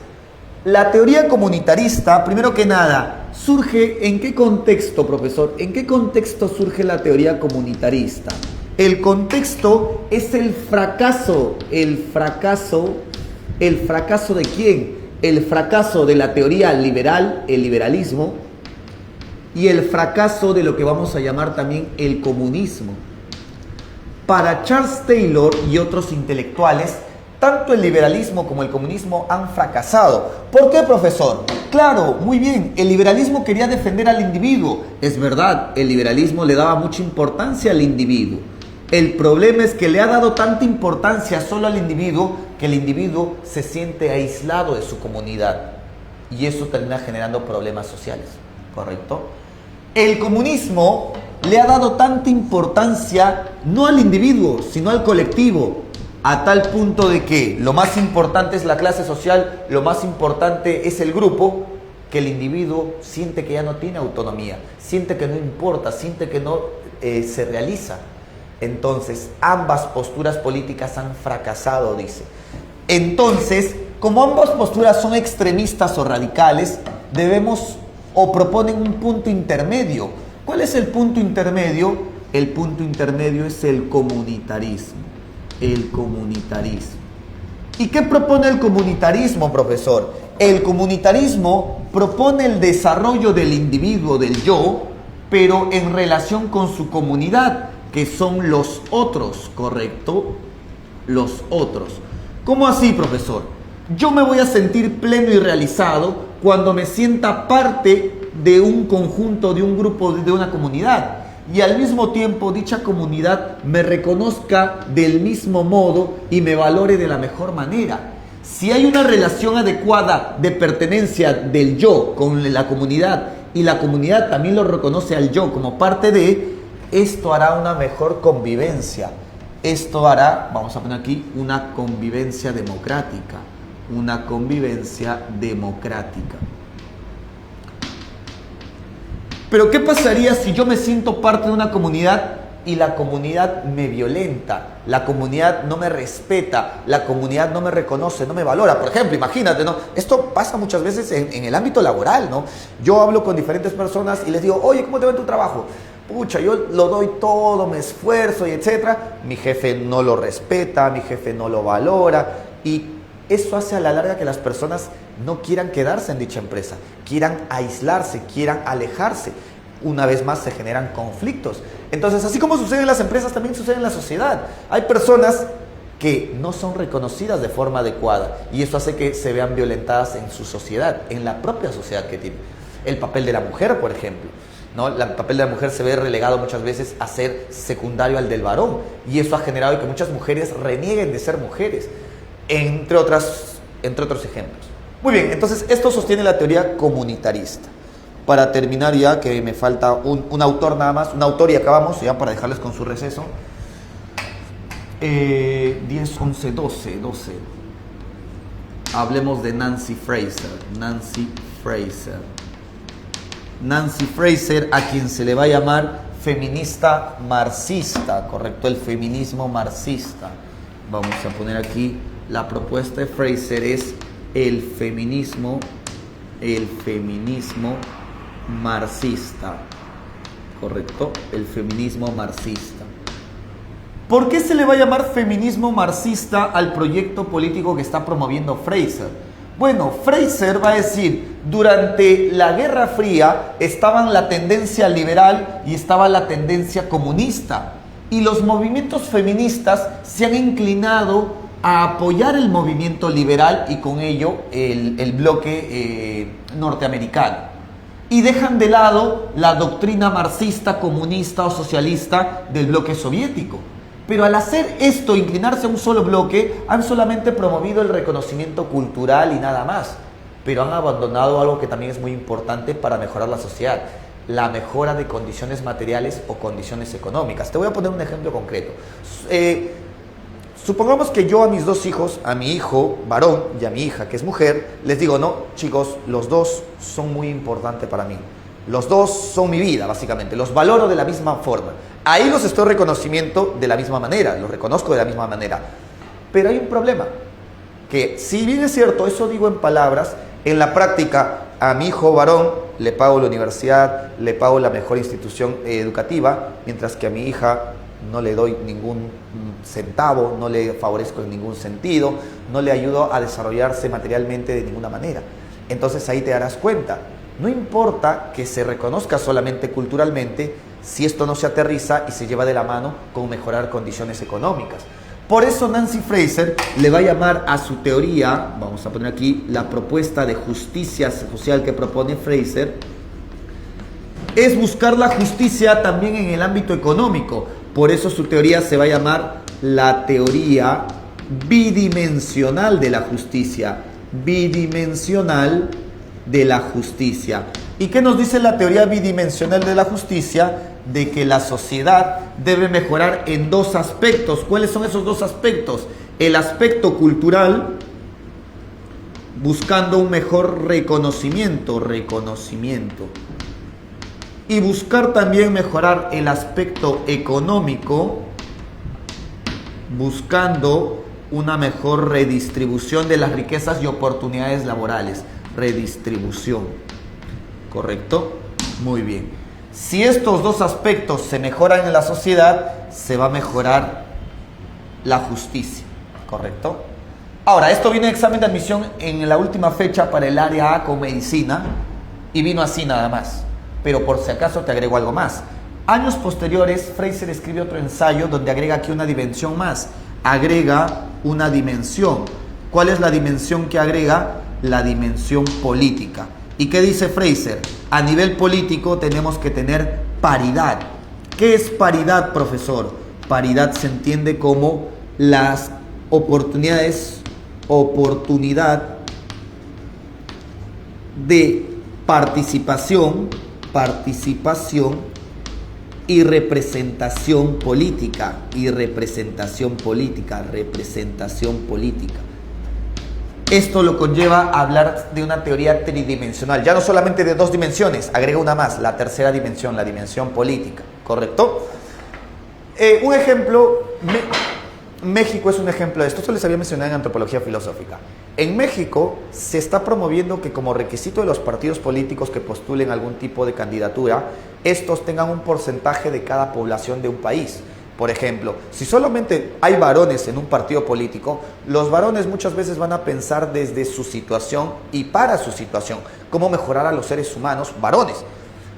Speaker 1: La teoría comunitarista, primero que nada, surge ¿en qué contexto, profesor? ¿En qué contexto surge la teoría comunitarista? El contexto es el fracaso ¿de quién? El fracaso de la teoría liberal, el liberalismo, y el fracaso de lo que vamos a llamar también el comunismo. Para Charles Taylor y otros intelectuales, tanto el liberalismo como el comunismo han fracasado. ¿Por qué, profesor? Claro, muy bien, el liberalismo quería defender al individuo. Es verdad, el liberalismo le daba mucha importancia al individuo. El problema es que le ha dado tanta importancia solo al individuo que el individuo se siente aislado de su comunidad. Y eso termina generando problemas sociales, ¿correcto? El comunismo le ha dado tanta importancia no al individuo, sino al colectivo, a tal punto de que lo más importante es la clase social, lo más importante es el grupo, que el individuo siente que ya no tiene autonomía, siente que no importa, siente que no se realiza. Entonces, ambas posturas políticas han fracasado, dice. Entonces, como ambas posturas son extremistas o radicales, debemos o proponen un punto intermedio. ¿Cuál es el punto intermedio? El punto intermedio es el comunitarismo. El comunitarismo. ¿Y qué propone el comunitarismo, profesor? El comunitarismo propone el desarrollo del individuo, del yo, pero en relación con su comunidad, que son los otros, ¿correcto? Los otros. ¿Cómo así, profesor? Yo me voy a sentir pleno y realizado cuando me sienta parte de un conjunto, de un grupo, de una comunidad. Y al mismo tiempo dicha comunidad me reconozca del mismo modo y me valore de la mejor manera. Si hay una relación adecuada de pertenencia del yo con la comunidad y la comunidad también lo reconoce al yo como parte de, esto hará una mejor convivencia. Esto hará, vamos a poner aquí, una convivencia democrática. Una convivencia democrática. Pero ¿qué pasaría si yo me siento parte de una comunidad y la comunidad me violenta? La comunidad no me respeta, la comunidad no me reconoce, no me valora. Por ejemplo, imagínate, ¿no? Esto pasa muchas veces en el ámbito laboral, ¿no? Yo hablo con diferentes personas y les digo, oye, ¿cómo te va en tu trabajo? Pucha, yo lo doy todo, me esfuerzo y etcétera. Mi jefe no lo respeta, mi jefe no lo valora y eso hace a la larga que las personas no quieran quedarse en dicha empresa, quieran aislarse, quieran alejarse. Una vez más se generan conflictos. Entonces, así como sucede en las empresas, también sucede en la sociedad. Hay personas que no son reconocidas de forma adecuada y eso hace que se vean violentadas en su sociedad, en la propia sociedad que tiene. El papel de la mujer, por ejemplo, ¿no? El papel de la mujer se ve relegado muchas veces a ser secundario al del varón y eso ha generado que muchas mujeres renieguen de ser mujeres, entre otros ejemplos. Muy bien, entonces esto sostiene la teoría comunitarista. Para terminar ya, que me falta un autor nada más, un autor y acabamos ya para dejarles con su receso. 10, 11, 12. Hablemos de Nancy Fraser. Nancy Fraser, a quien se le va a llamar feminista marxista, ¿correcto? El feminismo marxista. Vamos a poner aquí, la propuesta de Fraser es el feminismo marxista, ¿correcto? El feminismo marxista. ¿Por qué se le va a llamar feminismo marxista al proyecto político que está promoviendo Fraser? Bueno, Fraser va a decir, durante la Guerra Fría estaban la tendencia liberal y estaba la tendencia comunista. Y los movimientos feministas se han inclinado a apoyar el movimiento liberal y con ello el bloque norteamericano. Y dejan de lado la doctrina marxista, comunista o socialista del bloque soviético. Pero al hacer esto, inclinarse a un solo bloque, han solamente promovido el reconocimiento cultural y nada más. Pero han abandonado algo que también es muy importante para mejorar la sociedad: la mejora de condiciones materiales o condiciones económicas. Te voy a poner un ejemplo concreto. Supongamos que yo a mis dos hijos, a mi hijo varón y a mi hija que es mujer, les digo, no, chicos, los dos son muy importantes para mí. Los dos son mi vida, básicamente. Los valoro de la misma forma. Ahí los estoy reconociendo de la misma manera, los reconozco de la misma manera. Pero hay un problema, que si bien es cierto, eso digo en palabras, en la práctica a mi hijo varón le pago la universidad, le pago la mejor institución educativa, mientras que a mi hija no le doy ningún centavo, no le favorezco en ningún sentido, no le ayudo a desarrollarse materialmente de ninguna manera. Entonces ahí te darás cuenta, no importa que se reconozca solamente culturalmente, si esto no se aterriza y se lleva de la mano con mejorar condiciones económicas. Por eso Nancy Fraser le va a llamar a su teoría, vamos a poner aquí la propuesta de justicia social que propone Fraser, es buscar la justicia también en el ámbito económico. Por eso su teoría se va a llamar la teoría bidimensional de la justicia. Bidimensional de la justicia. ¿Y qué nos dice la teoría bidimensional de la justicia? De que la sociedad debe mejorar en dos aspectos. ¿Cuáles son esos dos aspectos? El aspecto cultural, buscando un mejor reconocimiento. Y buscar también mejorar el aspecto económico, buscando una mejor redistribución de las riquezas y oportunidades laborales. Redistribución, ¿correcto? Muy bien. Si estos dos aspectos se mejoran en la sociedad, se va a mejorar la justicia, ¿correcto? Ahora, esto viene de examen de admisión en la última fecha para el área A con medicina y vino así nada más. Pero por si acaso te agrego algo más. Años posteriores, Fraser escribe otro ensayo donde agrega aquí una dimensión más. Agrega una dimensión. ¿Cuál es la dimensión que agrega? La dimensión política. ¿Y qué dice Fraser? A nivel político tenemos que tener paridad. ¿Qué es paridad, profesor? Paridad se entiende como las oportunidad de participación y representación política. Esto lo conlleva a hablar de una teoría tridimensional, ya no solamente de dos dimensiones, agrega una más, la tercera dimensión, la dimensión política, ¿correcto? Un ejemplo, México es un ejemplo de esto, esto les había mencionado en antropología filosófica. En México se está promoviendo que como requisito de los partidos políticos que postulen algún tipo de candidatura, estos tengan un porcentaje de cada población de un país. Por ejemplo, si solamente hay varones en un partido político, los varones muchas veces van a pensar desde su situación y para su situación, cómo mejorar a los seres humanos, varones.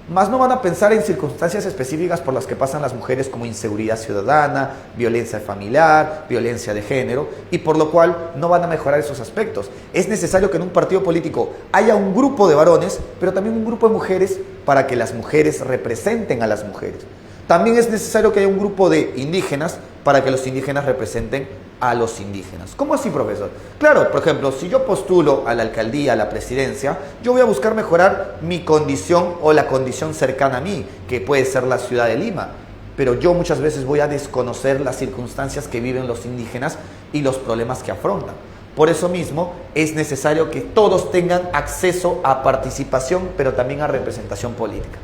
Speaker 1: Más no van a pensar en circunstancias específicas por las que pasan las mujeres como inseguridad ciudadana, violencia familiar, violencia de género, y por lo cual no van a mejorar esos aspectos. Es necesario que en un partido político haya un grupo de varones, pero también un grupo de mujeres para que las mujeres representen a las mujeres. También es necesario que haya un grupo de indígenas para que los indígenas representen a los indígenas. ¿Cómo así, profesor? Claro, por ejemplo, si yo postulo a la alcaldía, a la presidencia, yo voy a buscar mejorar mi condición o la condición cercana a mí, que puede ser la ciudad de Lima. Pero yo muchas veces voy a desconocer las circunstancias que viven los indígenas y los problemas que afrontan. Por eso mismo es necesario que todos tengan acceso a participación, pero también a representación política.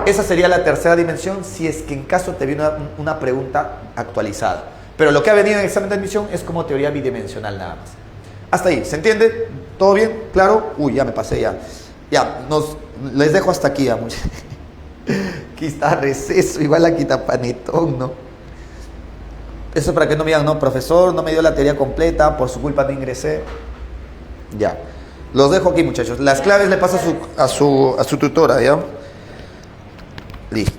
Speaker 1: Esa sería la tercera dimensión si es que en caso te viene una pregunta actualizada. Pero lo que ha venido en el examen de admisión es como teoría bidimensional nada más. Hasta ahí, ¿se entiende? ¿Todo bien? ¿Claro? Uy, ya me pasé ya. Ya, les dejo hasta aquí. Aquí está receso, igual aquí está panetón, ¿no? Eso para que no me digan, no, profesor, no me dio la teoría completa, por su culpa no ingresé. Ya. Los dejo aquí, muchachos. Las claves le paso a su tutora, ¿ya? Listo.